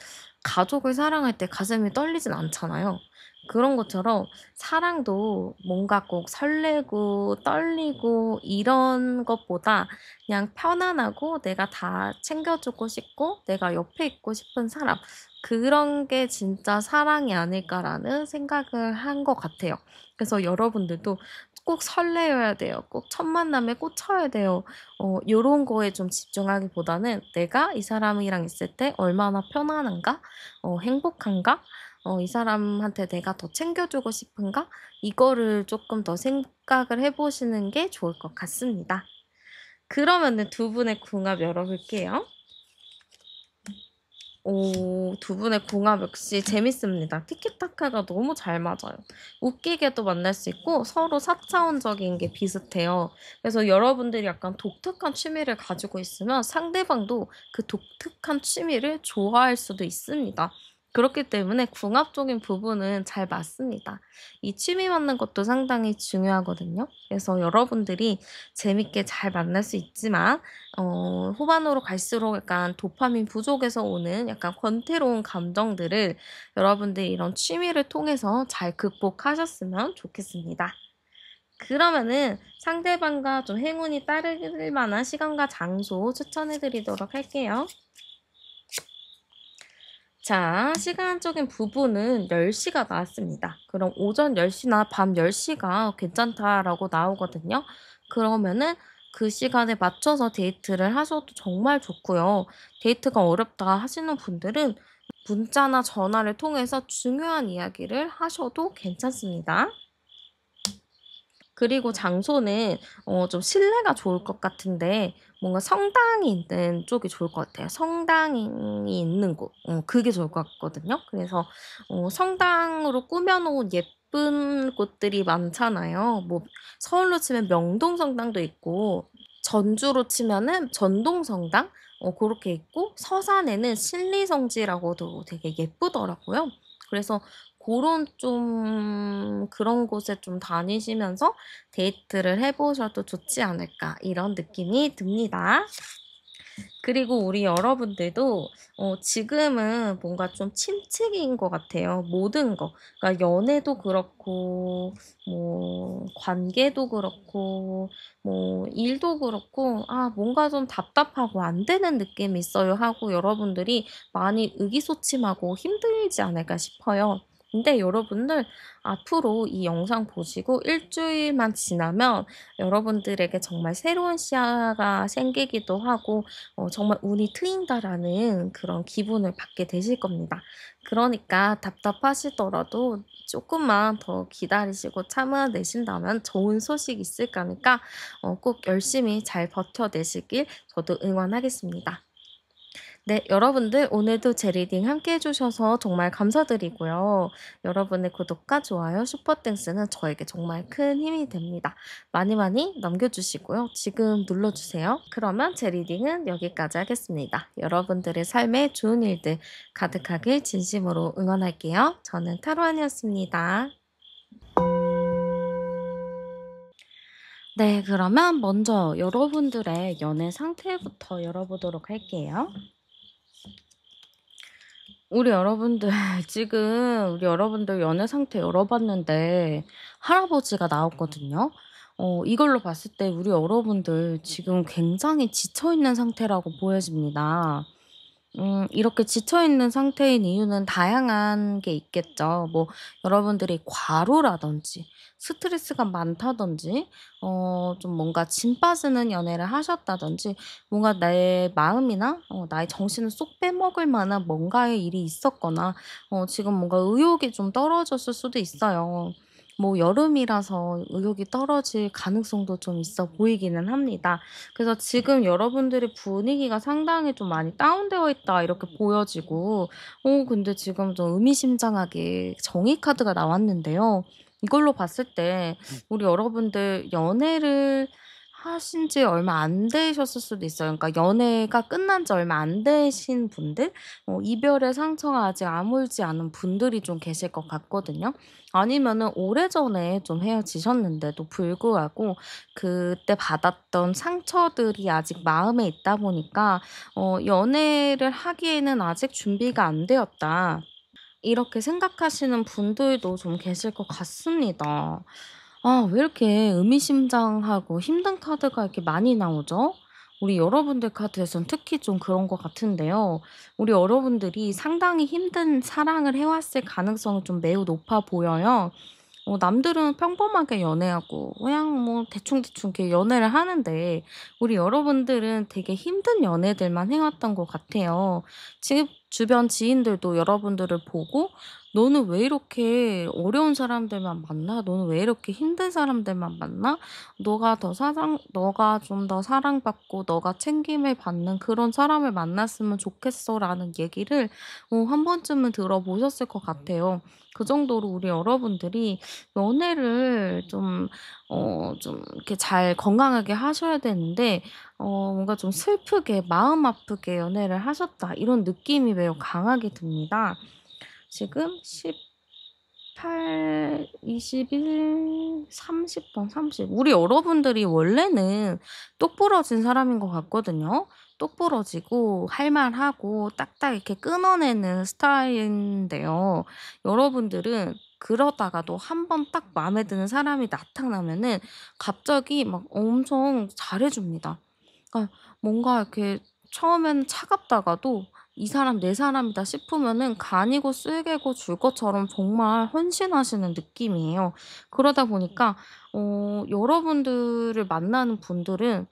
가족을 사랑할 때 가슴이 떨리진 않잖아요. 그런 것처럼 사랑도 뭔가 꼭 설레고 떨리고 이런 것보다 그냥 편안하고 내가 다 챙겨주고 싶고 내가 옆에 있고 싶은 사람, 그런 게 진짜 사랑이 아닐까라는 생각을 한 것 같아요. 그래서 여러분들도 꼭 설레어야 돼요. 꼭 첫 만남에 꽂혀야 돼요. 요런 거에 좀 집중하기보다는 '내가 이 사람이랑 있을 때 얼마나 편안한가? 행복한가? 이 사람한테 내가 더 챙겨주고 싶은가?' 이거를 조금 더 생각을 해 보시는 게 좋을 것 같습니다. 그러면은 두 분의 궁합 열어 볼게요. 오, 두 분의 궁합 역시 재밌습니다. 티키타카가 너무 잘 맞아요. 웃기게도 만날 수 있고 서로 4차원적인 게 비슷해요. 그래서 여러분들이 약간 독특한 취미를 가지고 있으면 상대방도 그 독특한 취미를 좋아할 수도 있습니다. 그렇기 때문에 궁합적인 부분은 잘 맞습니다. 이 취미 맞는 것도 상당히 중요하거든요. 그래서 여러분들이 재밌게 잘 만날 수 있지만 후반으로 갈수록 약간 도파민 부족에서 오는 약간 권태로운 감정들을 여러분들이 이런 취미를 통해서 잘 극복하셨으면 좋겠습니다. 그러면은 상대방과 좀 행운이 따를 만한 시간과 장소 추천해 드리도록 할게요. 자, 시간적인 부분은 10시가 나왔습니다. 그럼 오전 10시나 밤 10시가 괜찮다라고 나오거든요. 그러면은 그 시간에 맞춰서 데이트를 하셔도 정말 좋고요. 데이트가 어렵다 하시는 분들은 문자나 전화를 통해서 중요한 이야기를 하셔도 괜찮습니다. 그리고 장소는 좀 실내가 좋을 것 같은데 뭔가 성당이 있는 쪽이 좋을 것 같아요. 성당이 있는 곳. 그게 좋을 것 같거든요. 그래서 성당으로 꾸며 놓은 예쁜 곳들이 많잖아요. 뭐 서울로 치면 명동성당도 있고 전주로 치면은 전동성당 고렇게 있고 서산에는 신리성지라고도 되게 예쁘더라고요. 그래서 고런 좀 그런 곳에 좀 다니시면서 데이트를 해 보셔도 좋지 않을까 이런 느낌이 듭니다. 그리고 우리 여러분들도 지금은 뭔가 좀 침체기인 것 같아요, 모든 거. 그러니까 연애도 그렇고 뭐 관계도 그렇고 뭐 일도 그렇고 '아 뭔가 좀 답답하고 안 되는 느낌이 있어요.' 하고 여러분들이 많이 의기소침하고 힘들지 않을까 싶어요. 근데 여러분들 앞으로 이 영상 보시고 일 주일만 지나면 여러분들에게 정말 새로운 시야가 생기기도 하고 정말 '운이 트인다.'라는 그런 기분을 받게 되실 겁니다. 그러니까 답답하시더라도 조금만 더 기다리시고 참아내신다면 좋은 소식이 있을 거니까 꼭 열심히 잘 버텨내시길 저도 응원하겠습니다. 네, 여러분들 오늘도 제 리딩 함께 해 주셔서 정말 감사드리고요. 여러분의 구독과 좋아요, 슈퍼땡스는 저에게 정말 큰 힘이 됩니다. 많이 많이 남겨 주시고요. 지금 눌러 주세요. 그러면 제 리딩은 여기까지 하겠습니다. 여러분들의 삶에 좋은 일들 가득하길 진심으로 응원할게요. 저는 타로안이었습니다. 네, 그러면 먼저 여러분들의 연애 상태부터 열어보도록 할게요. 우리 여러분들 연애 상태 열어봤는데 할아버지가 나왔거든요. 이걸로 봤을 때 우리 여러분들 지금 굉장히 지쳐 있는 상태라고 보여집니다. 이렇게 지쳐 있는 상태인 이유는 다양한 게 있겠죠. 뭐 여러분들이 과로라든지 스트레스가 많다든지 좀 뭔가 짐 빠지는 연애를 하셨다든지 뭔가 내 마음이나 나의 정신을 쏙 빼먹을 만한 뭔가의 일이 있었거나 지금 뭔가 의욕이 좀 떨어졌을 수도 있어요. 뭐 여름이라서 의욕이 떨어질 가능성도 좀 있어 보이기는 합니다. 그래서 지금 여러분들의 분위기가 상당히 좀 많이 다운되어 있다 이렇게 보여지고 근데 지금 좀 의미심장하게 정의 카드가 나왔는데요. 이걸로 봤을 때 우리 여러분들 연애를 하신 지 얼마 안 되셨을 수도 있어요. 그러니까 연애가 끝난 지 얼마 안 되신 분들, 이별의 상처가 아직 아물지 않은 분들이 좀 계실 것 같거든요. 아니면은 오래전에 좀 헤어지셨는데도 불구하고 그때 받았던 상처들이 아직 마음에 있다 보니까 '연애를 하기에는 아직 준비가 안 되었다.' 이렇게 생각하시는 분들도 좀 계실 것 같습니다. 아 왜 이렇게 의미심장하고 힘든 카드가 이렇게 많이 나오죠? 우리 여러분들 카드에선 특히 좀 그런 것 같은데요. 우리 여러분들이 상당히 힘든 사랑을 해 왔을 가능성이 좀 매우 높아 보여요. 남들은 평범하게 연애하고 그냥 뭐 대충대충 이렇게 연애를 하는데 우리 여러분들은 되게 힘든 연애들만 해 왔던 것 같아요. 지 주변 지인들도 여러분들을 보고 "너는 왜 이렇게 어려운 사람들만 만나? 너는 왜 이렇게 힘든 사람들만 만나? 너가 좀 더 사랑받고 너가 챙김을 받는 그런 사람을 만났으면 좋겠어."라는 얘기를 한 번쯤은 들어보셨을 것 같아요. 그 정도로 우리 여러분들이 연애를 좀 이렇게 잘 건강하게 하셔야 되는데 뭔가 좀 슬프게 마음 아프게 연애를 하셨다 이런 느낌이 매우 강하게 듭니다. 지금 18, 21, 30번 30 우리 여러분들이 원래는 똑부러진 사람인 것 같거든요. 똑부러지고 할 말하고 딱딱 이렇게 끊어내는 스타일인데요. 여러분들은 그러다가도 한 번 딱 마음에 드는 사람이 나타나면은 갑자기 막 엄청 잘해 줍니다. 그러니까 뭔가 이렇게 처음에는 차갑다가도 '이 사람 내 사람이다.' 싶으면은 간이고 쓸개고 줄 것처럼 정말 헌신하시는 느낌이에요. 그러다 보니까 여러분들을 만나는 분들은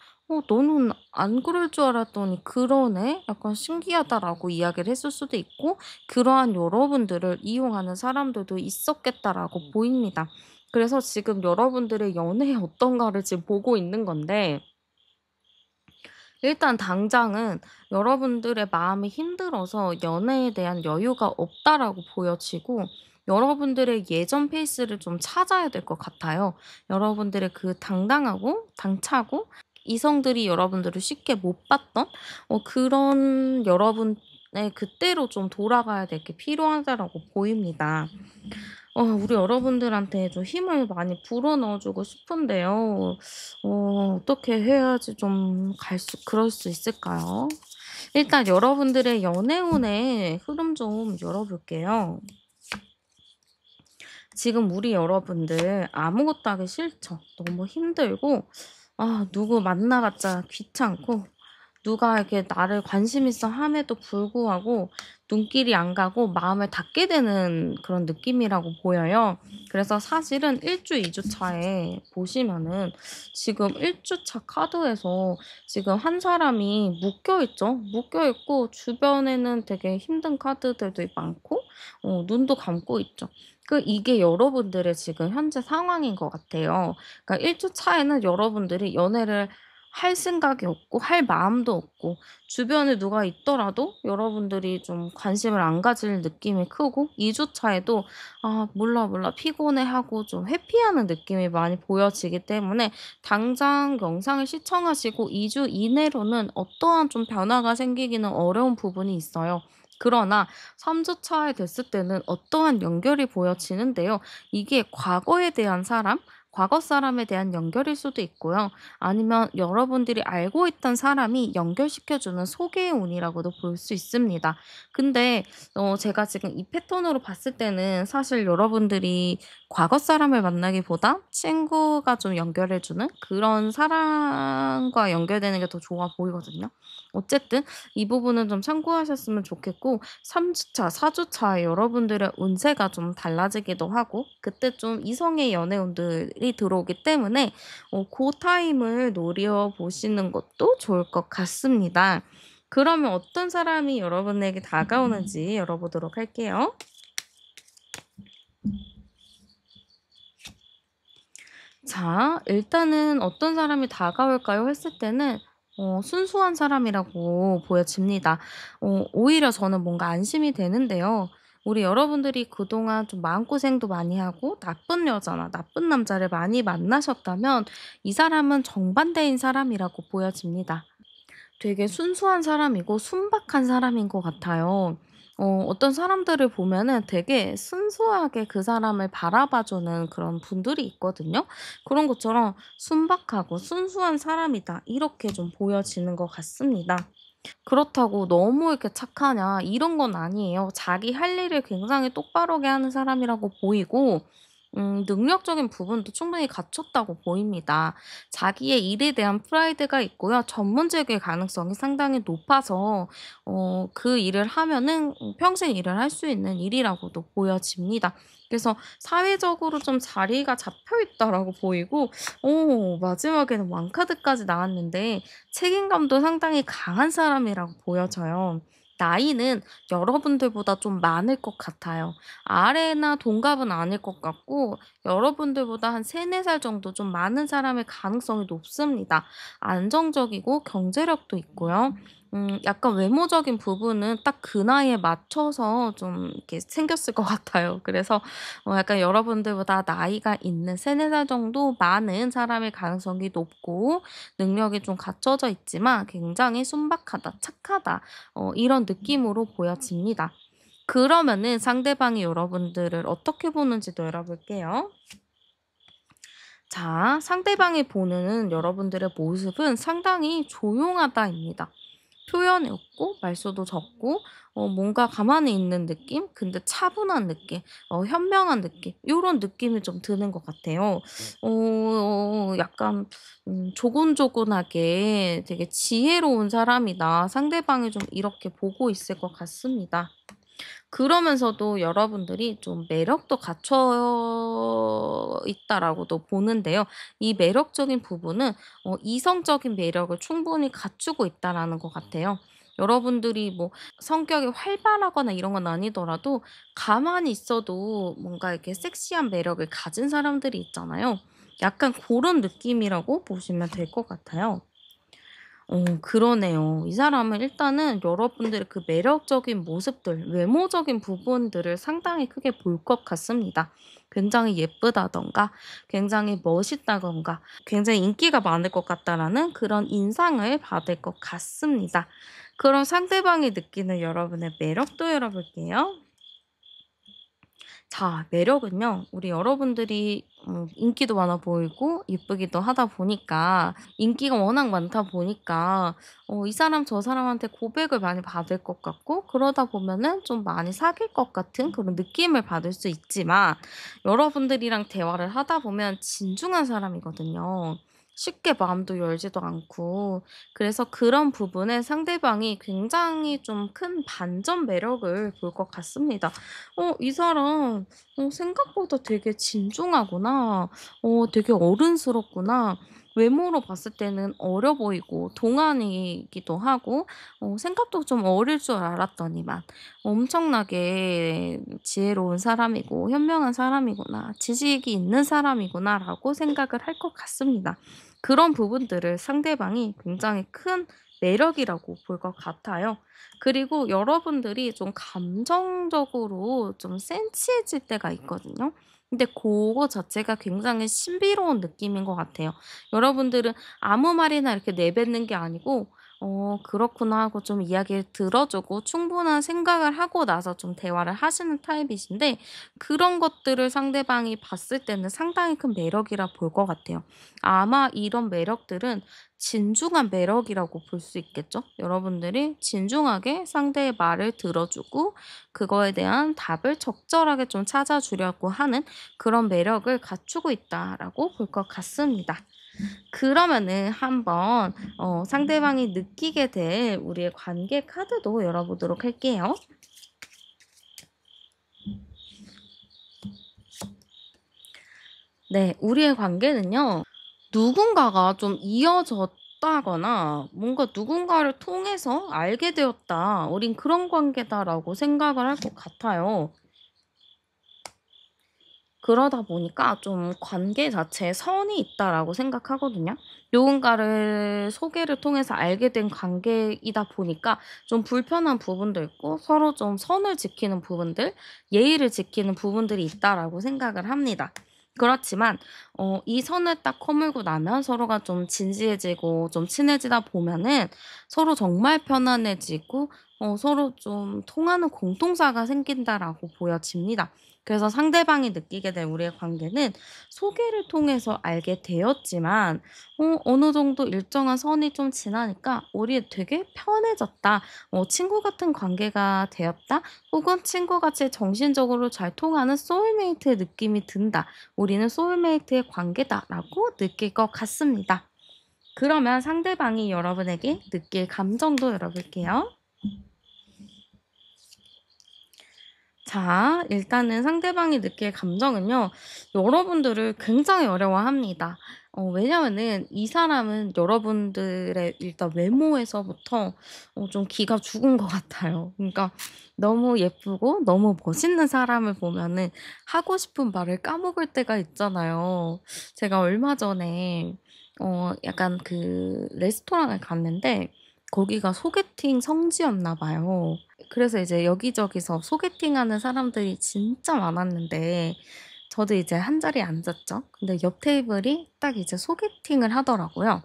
너는 안 그럴 줄 알았더니 그러네. 약간 신기하다.'라고 이야기를 했을 수도 있고 '그러한 여러분들을 이용하는 사람들도 있었겠다.'라고 보입니다. 그래서 지금 여러분들의 연애의 어떤가를 지금 보고 있는 건데 일단 당장은 여러분들의 마음이 힘들어서 '연애에 대한 여유가 없다.'라고 보여지고 여러분들의 예전 페이스를 좀 찾아야 될 것 같아요. 여러분들의 그 당당하고 당차고 이성들이 여러분들을 쉽게 못 봤던 그런 여러분의 그때로 좀 돌아가야 될 게 필요하다라고 보입니다. 우리 여러분들한테 좀 힘을 많이 불어넣어 주고 싶은데요. 어떻게 해야지 좀 그럴 수 있을까요? 일단 여러분들의 연애운의 흐름 좀 열어 볼게요. 지금 우리 여러분들 아무것도 하기 싫죠. 너무 힘들고 누구 만나 봤자 귀찮고 누가 이렇게 나를 관심 있어 함에도 불구하고 눈길이 안 가고 마음을 닫게 되는 그런 느낌이라고 보여요. 그래서 사실은 1 주, 2주 차에 보시면은 지금 1 주차 카드에서 지금 한 사람이 묶여 있죠. 묶여 있고 주변에는 되게 힘든 카드들도 많고 눈도 감고 있죠. 이게 여러분들의 지금 현재 상황인 것 같아요. 그러니까 1주 차에는 여러분들이 연애를 할 생각이 없고 할 마음도 없고 주변에 누가 있더라도 여러분들이 좀 관심을 안 가질 느낌이 크고 2주 차에도 '아 몰라, 몰라.' 피곤해하고 좀 회피하는 느낌이 많이 보여지기 때문에 당장 영상을 시청하시고 2주 이내로는 어떠한 좀 변화가 생기기는 어려운 부분이 있어요. 그러나 3주 차에 됐을 때는 어떠한 연결이 보여지는데요. 이게 과거에 대한 사람, 과거 사람에 대한 연결일 수도 있고요. 아니면 여러분들이 알고 있던 사람이 연결시켜 주는 소개의 운이라고도 볼 수 있습니다. 근데 제가 지금 이 패턴으로 봤을 때는 사실 여러분들이 과거 사람을 만나기보다 친구가 좀 연결해 주는 그런 사람과 연결되는 게 더 좋아 보이거든요. 어쨌든 이 부분은 좀 참고하셨으면 좋겠고 3 주차, 4 주차에 여러분들의 운세가 좀 달라지기도 하고 그때 좀 이성의 연애운들이 들어오기 때문에 고 타임을 노려보시는 것도 좋을 것 같습니다. 그러면 어떤 사람이 여러분에게 다가오는지 열어보도록 할게요. 자, 일단은 어떤 사람이 다가올까요? 했을 때는 순수한 사람이라고 보여집니다. 오히려 저는 뭔가 안심이 되는데요. 우리 여러분들이 그동안 좀 마음고생도 많이 하고 나쁜 여자나 나쁜 남자를 많이 만나셨다면 이 사람은 정반대인 사람이라고 보여집니다. 되게 순수한 사람이고 순박한 사람인 것 같아요. 어떤 사람들을 보면은 되게 순수하게 그 사람을 바라봐 주는 그런 분들이 있거든요. 그런 것처럼 '순박하고 순수한 사람이다.' 이렇게 좀 보여지는 것 같습니다. 그렇다고 '너무 이렇게 착하냐.' 이런 건 아니에요. 자기 할 일을 굉장히 똑바르게 하는 사람이라고 보이고 능력적인 부분도 충분히 갖췄다고 보입니다. 자기의 일에 대한 프라이드가 있고요. 전문직일 가능성이 상당히 높아서 그 일을 하면은 평생 일을 할 수 있는 일이라고도 보여집니다. 그래서 사회적으로 좀 자리가 잡혀 있다라고 보이고 마지막에는 왕카드까지 나왔는데 책임감도 상당히 강한 사람이라고 보여져요. 나이는 여러분들보다 좀 많을 것 같아요. 아래나 동갑은 아닐 것 같고 여러분들보다 한 3-4살 정도 좀 많은 사람일 가능성이 높습니다. 안정적이고 경제력도 있고요. 약간 외모적인 부분은 딱 그 나이에 맞춰서 좀 이렇게 생겼을 것 같아요. 그래서 약간 여러분들보다 나이가 있는 3-4살 정도 많은 사람일 가능성이 높고 능력이 좀 갖춰져 있지만 굉장히 순박하다, 착하다 이런 느낌으로 보여집니다. 그러면은 상대방이 여러분들을 어떻게 보는지도 알아볼게요. 자, 상대방이 보는 여러분들의 모습은 상당히 조용하다입니다. 표현이 없고 말수도 적고 뭔가 가만히 있는 느낌? 근데 차분한 느낌, 현명한 느낌 요런 느낌이 좀 드는 것 같아요. 약간 조곤조곤하게 되게 지혜로운 사람이다. 상대방이 좀 이렇게 보고 있을 것 같습니다. 그러면서도 여러분들이 좀 매력도 갖춰 있다라고도 보는데요. 이 매력적인 부분은 이성적인 매력을 충분히 갖추고 있다라는 것 같아요. 여러분들이 뭐 성격이 활발하거나 이런 건 아니더라도 가만히 있어도 뭔가 이렇게 섹시한 매력을 가진 사람들이 있잖아요. 약간 그런 느낌이라고 보시면 될 것 같아요. 그러네요. 이 사람은 일단은 여러분들의 그 매력적인 모습들, 외모적인 부분들을 상당히 크게 볼 것 같습니다. 굉장히 예쁘다든가 굉장히 멋있다든가 굉장히 인기가 많을 것 같다라는 그런 인상을 받을 것 같습니다. 그럼 상대방이 느끼는 여러분의 매력도 열어볼게요. 자, 매력은요. 우리 여러분들이 인기도 많아 보이고 예쁘기도 하다 보니까 인기가 워낙 많다 보니까 이 사람 저 사람한테 고백을 많이 받을 것 같고 그러다 보면은 좀 많이 사귈 것 같은 그런 느낌을 받을 수 있지만 여러분들이랑 대화를 하다 보면 진중한 사람이거든요. 쉽게 마음도 열지도 않고 그래서 그런 부분에 상대방이 굉장히 좀 큰 반전 매력을 볼 것 같습니다. 이 사람 생각보다 되게 진중하구나. 되게 어른스럽구나. 외모로 봤을 때는 어려 보이고 동안이기도 하고 생각도 좀 어릴 줄 알았더니만 엄청나게 지혜로운 사람이고 현명한 사람이구나. 지식이 있는 사람이구나라고 생각을 할 것 같습니다. 그런 부분들을 상대방이 굉장히 큰 매력이라고 볼 것 같아요. 그리고 여러분들이 좀 감정적으로 좀 센치해질 때가 있거든요. 근데 고거 자체가 굉장히 신비로운 느낌인 것 같아요. 여러분들은 아무 말이나 이렇게 내뱉는 게 아니고 그렇구나 하고 좀 이야기를 들어 주고 충분한 생각을 하고 나서 좀 대화를 하시는 타입이신데 그런 것들을 상대방이 봤을 때는 상당히 큰 매력이라 볼 것 같아요. 아마 이런 매력들은 진중한 매력이라고 볼 수 있겠죠. 여러분들이 진중하게 상대의 말을 들어주고 그거에 대한 답을 적절하게 좀 찾아주려고 하는 그런 매력을 갖추고 있다라고 볼 것 같습니다. 그러면은 한번 상대방이 느끼게 될 우리의 관계 카드도 열어보도록 할게요. 네, 우리의 관계는요. 누군가가 좀 이어졌다거나 뭔가 누군가를 통해서 알게 되었다. 우린 그런 관계다라고 생각을 할 것 같아요. 그러다 보니까 좀 관계 자체에 선이 있다라고 생각하거든요. 누군가를 소개를 통해서 알게 된 관계이다 보니까 좀 불편한 부분도 있고 서로 좀 선을 지키는 부분들, 예의를 지키는 부분들이 있다라고 생각을 합니다. 그렇지만 이 선을 딱 허물고 나면 서로가 좀 진지해지고 좀 친해지다 보면은 서로 정말 편안해지고 서로 좀 통하는 공통사가 생긴다라고 보여집니다. 그래서 상대방이 느끼게 된 우리의 관계는 소개를 통해서 알게 되었지만 어느 정도 일정한 선이 좀 지나니까 우리 되게 편해졌다. 친구 같은 관계가 되었다. 혹은 친구같이 정신적으로 잘 통하는 소울메이트의 느낌이 든다. 우리는 소울메이트의 관계다라고 느낄 것 같습니다. 그러면 상대방이 여러분에게 느낄 감정도 열어볼게요. 자, 일단은 상대방이 느낄 감정은요, 여러분들을 굉장히 어려워합니다. 왜냐면은 이 사람은 여러분들의 일단 외모에서부터 좀 기가 죽은 것 같아요. 그러니까 너무 예쁘고 너무 멋있는 사람을 보면은 하고 싶은 말을 까먹을 때가 있잖아요. 제가 얼마 전에 약간 그 레스토랑을 갔는데 거기가 소개팅 성지였나 봐요. 그래서 이제 여기저기서 소개팅하는 사람들이 진짜 많았는데 저도 이제 한 자리에 앉았죠. 근데 옆 테이블이 딱 이제 소개팅을 하더라고요.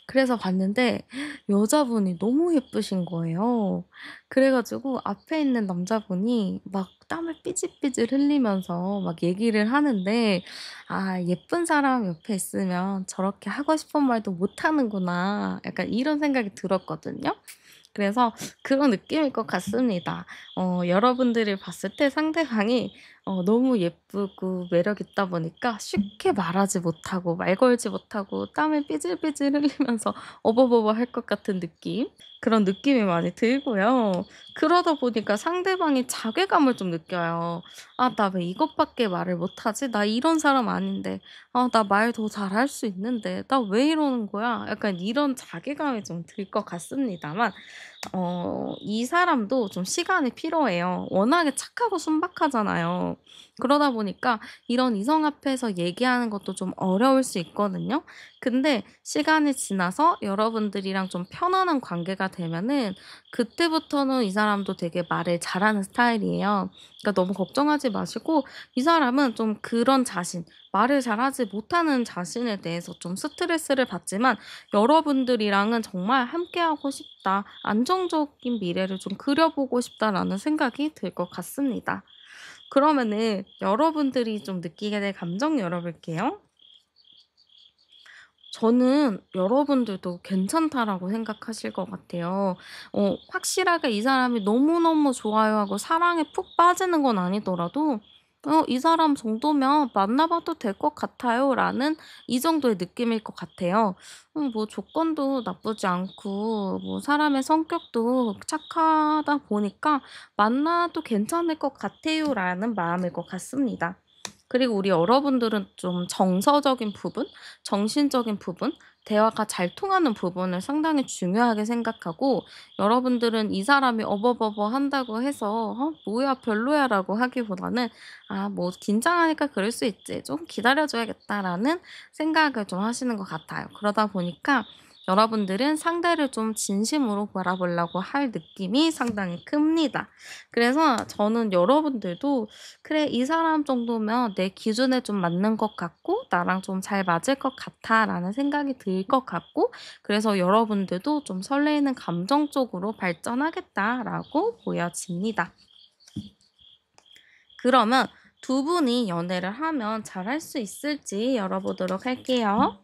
그래서 봤는데 여자분이 너무 예쁘신 거예요. 그래 가지고 앞에 있는 남자분이 막 땀을 삐질삐질 흘리면서 막 얘기를 하는데 '아 예쁜 사람 옆에 있으면 저렇게 하고 싶은 말도 못 하는구나.' 약간 이런 생각이 들었거든요. 그래서 그런 느낌일 것 같습니다. 여러분들이 봤을 때 상대방이 너무 예쁘고 매력 있다 보니까 쉽게 말하지 못하고 말 걸지 못하고 땀을 삐질삐질 흘리면서 어버버버 할 것 같은 느낌? 그런 느낌이 많이 들고요. 그러다 보니까 상대방이 자괴감을 좀 느껴요. '아 나 왜 이것밖에 말을 못하지? 나 이런 사람 아닌데. 아 나 말 더 잘할 수 있는데. 나 왜 이러는 거야?' 약간 이런 자괴감이 좀 들 것 같습니다만 이 사람도 좀 시간이 필요해요. 워낙에 착하고 순박하잖아요. 그러다 보니까 이런 이성 앞에서 얘기하는 것도 좀 어려울 수 있거든요. 근데 시간이 지나서 여러분들이랑 좀 편안한 관계가 되면은 그때부터는 이 사람도 되게 말을 잘하는 스타일이에요. 그러니까 너무 걱정하지 마시고 이 사람은 좀 그런 자신, 말을 잘하지 못하는 자신에 대해서 좀 스트레스를 받지만 여러분들이랑은 정말 함께하고 싶다. 안정적인 미래를 좀 그려보고 싶다라는 생각이 들 것 같습니다. 그러면은 여러분들이 좀 느끼게 될 감정 열어볼게요. 저는 여러분들도 괜찮다라고 생각하실 것 같아요. 확실하게 이 사람이 너무너무 좋아요 하고 사랑에 푹 빠지는 건 아니더라도 '이 사람 정도면 만나 봐도 될 것 같아요.'라는 이 정도의 느낌일 것 같아요. 뭐 조건도 나쁘지 않고 뭐 사람의 성격도 착하다 보니까 '만나도 괜찮을 것 같아요.'라는 마음일 것 같습니다. 그리고 우리 여러분들은 좀 정서적인 부분, 정신적인 부분, 대화가 잘 통하는 부분을 상당히 중요하게 생각하고 여러분들은 이 사람이 어버버버 한다고 해서 뭐야 별로야.'라고 하기보다는 '아 뭐 긴장하니까 그럴 수 있지. 좀 기다려 줘야겠다.'라는 생각을 좀 하시는 것 같아요. 그러다 보니까 여러분들은 상대를 좀 진심으로 바라보려고 할 느낌이 상당히 큽니다. 그래서 저는 여러분들도 '그래 이 사람 정도면 내 기준에 좀 맞는 것 같고 나랑 좀 잘 맞을 것 같아.'라는 생각이 들 것 같고 그래서 여러분들도 좀 '설레이는 감정 쪽으로 발전하겠다.'라고 보여집니다. 그러면 두 분이 연애를 하면 잘할 수 있을지 열어보도록 할게요.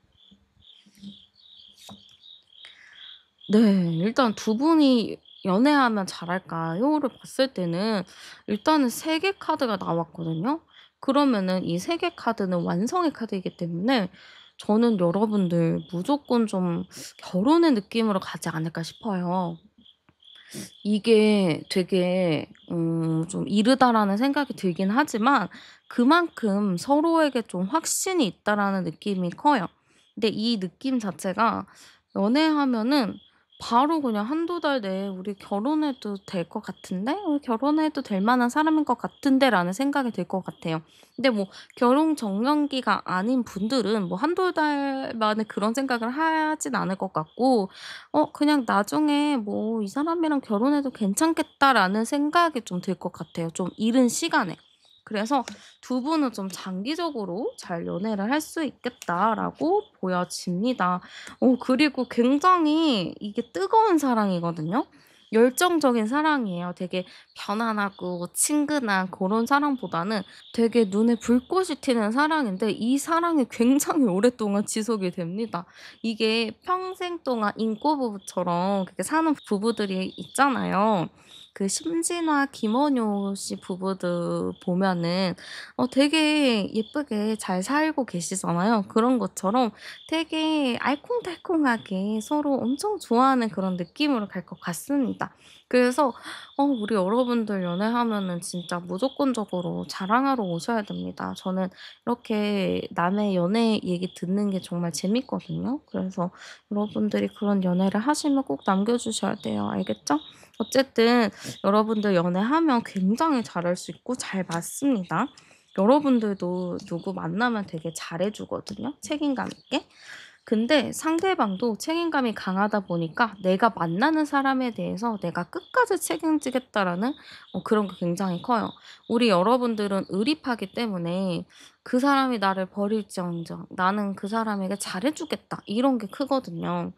네. 일단 두 분이 연애하면 잘할까요?를 봤을 때는 일단은 3개 카드가 나왔거든요. 그러면은 이 3개 카드는 완성의 카드이기 때문에 저는 여러분들 무조건 좀 결혼의 느낌으로 가지 않을까 싶어요. 이게 되게 좀 이르다라는 생각이 들긴 하지만 그만큼 서로에게 좀 확신이 있다라는 느낌이 커요. 근데 이 느낌 자체가 연애하면은 바로 그냥 한두 달 내에 '우리 결혼해도 될 것 같은데? 우리 결혼해도 될 만한 사람인 것 같은데?'라는 생각이 들 것 같아요. 근데 뭐 결혼 정년기가 아닌 분들은 뭐 한두 달 만에 그런 생각을 하진 않을 것 같고 그냥 '나중에 뭐 이 사람이랑 결혼해도 괜찮겠다.'라는 생각이 좀 들 것 같아요, 좀 이른 시간에. 그래서 두 분은 좀 '장기적으로 잘 연애를 할 수 있겠다.'라고 보여집니다. 그리고 굉장히 이게 뜨거운 사랑이거든요. 열정적인 사랑이에요. 되게 편안하고 친근한 고런 사랑보다는 되게 눈에 불꽃이 튀는 사랑인데 이 사랑이 굉장히 오랫동안 지속이 됩니다. 이게 평생 동안 인꼬부부처럼 그렇게 사는 부부들이 있잖아요. 그 심진화, 김원효 씨 부부들 보면은 되게 예쁘게 잘 살고 계시잖아요. 그런 것처럼 되게 알콩달콩하게 서로 엄청 좋아하는 그런 느낌으로 갈 것 같습니다. 그래서 우리 여러분들 연애하면은 진짜 무조건적으로 자랑하러 오셔야 됩니다. 저는 이렇게 남의 연애 얘기 듣는 게 정말 재밌거든요. 그래서 여러분들이 그런 연애를 하시면 꼭 남겨 주셔야 돼요. 알겠죠? 어쨌든 여러분들 연애하면 굉장히 잘할 수 있고 잘 맞습니다. 여러분들도 누구 만나면 되게 잘해 주거든요, 책임감 있게. 근데 상대방도 책임감이 강하다 보니까 내가 만나는 사람에 대해서 '내가 끝까지 책임지겠다.'라는 그런 게 굉장히 커요. 우리 여러분들은 의리파기 때문에 '그 사람이 나를 버릴지언정 나는 그 사람에게 잘해 주겠다.' 이런 게 크거든요.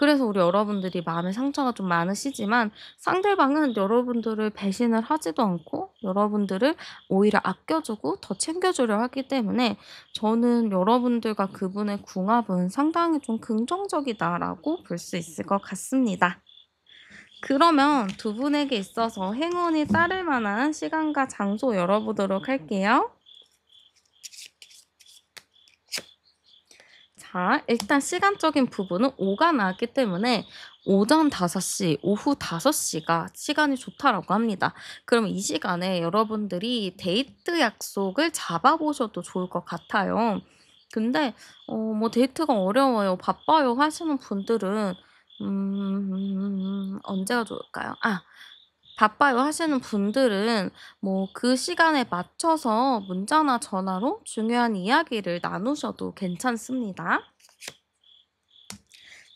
그래서 우리 여러분들이 마음에 상처가 좀 많으시지만 상대방은 여러분들을 배신을 하지도 않고 여러분들을 오히려 아껴주고 더 챙겨주려 하기 때문에 저는 여러분들과 그분의 궁합은 상당히 좀 긍정적이다라고 볼 수 있을 것 같습니다. 그러면 두 분에게 있어서 행운이 따를 만한 시간과 장소 열어보도록 할게요. 자, 일단 시간적인 부분은 오가 나왔기 때문에 오전 5시, 오후 5시가 시간이 좋다라고 합니다. 그럼 이 시간에 여러분들이 데이트 약속을 잡아 보셔도 좋을 것 같아요. 근데 뭐 데이트가 어려워요, 바빠요 하시는 분들은 언제가 좋을까요? 바빠요 하시는 분들은 뭐 그 시간에 맞춰서 문자나 전화로 중요한 이야기를 나누셔도 괜찮습니다.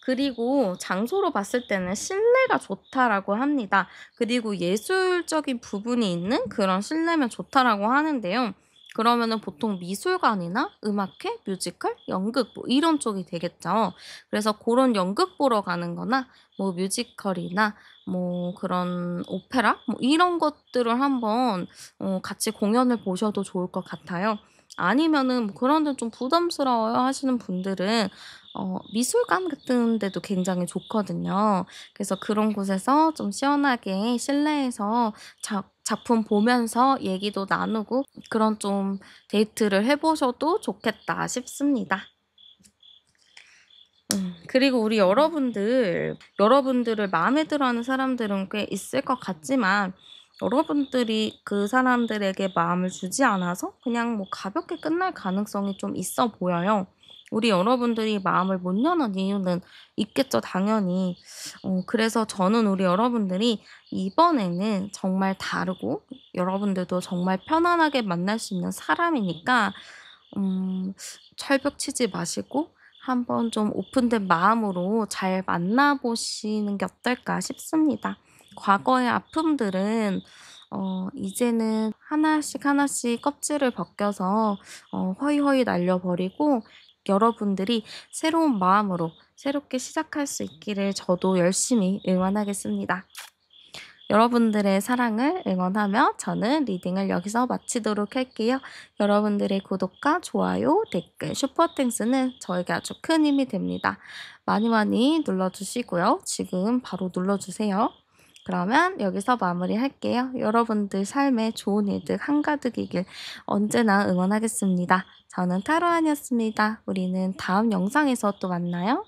그리고 장소로 봤을 때는 실내가 좋다라고 합니다. 그리고 예술적인 부분이 있는 그런 실내면 좋다라고 하는데요. 그러면은 보통 미술관이나 음악회, 뮤지컬, 연극 뭐 이런 쪽이 되겠죠. 그래서 그런 연극 보러 가는 거나 뭐 뮤지컬이나 뭐 그런 오페라 뭐 이런 것들을 한번 같이 공연을 보셔도 좋을 것 같아요. 아니면은 뭐 그런 데 좀 부담스러워요 하시는 분들은 미술관 같은 데도 굉장히 좋거든요. 그래서 그런 곳에서 좀 시원하게 실내에서 작품 보면서 얘기도 나누고 그런 좀 데이트를 해 보셔도 좋겠다 싶습니다. 그리고 우리 여러분들을 마음에 들어하는 사람들은 꽤 있을 것 같지만 여러분들이 그 사람들에게 마음을 주지 않아서 그냥 뭐 가볍게 끝날 가능성이 좀 있어 보여요. 우리 여러분들이 마음을 못 여는 이유는 있겠죠, 당연히. 그래서 저는 우리 여러분들이 이번에는 정말 다르고 여러분들도 정말 편안하게 만날 수 있는 사람이니까 음 철벽 치지 마시고 한번 좀 오픈된 마음으로 잘 만나 보시는 게 어떨까 싶습니다. 과거의 아픔들은 이제는 하나씩 하나씩 껍질을 벗겨서 허이허이 날려 버리고 여러분들이 새로운 마음으로 새롭게 시작할 수 있기를 저도 열심히 응원하겠습니다. 여러분들의 사랑을 응원하며 저는 리딩을 여기서 마치도록 할게요. 여러분들의 구독과 좋아요, 댓글, 슈퍼땡스는 저에게 아주 큰 힘이 됩니다. 많이 많이 눌러주시고요. 지금 바로 눌러주세요. 그러면 여기서 마무리할게요. 여러분들 삶에 좋은 일들 한가득이길 언제나 응원하겠습니다. 저는 타로안이었습니다. 우리는 다음 영상에서 또 만나요.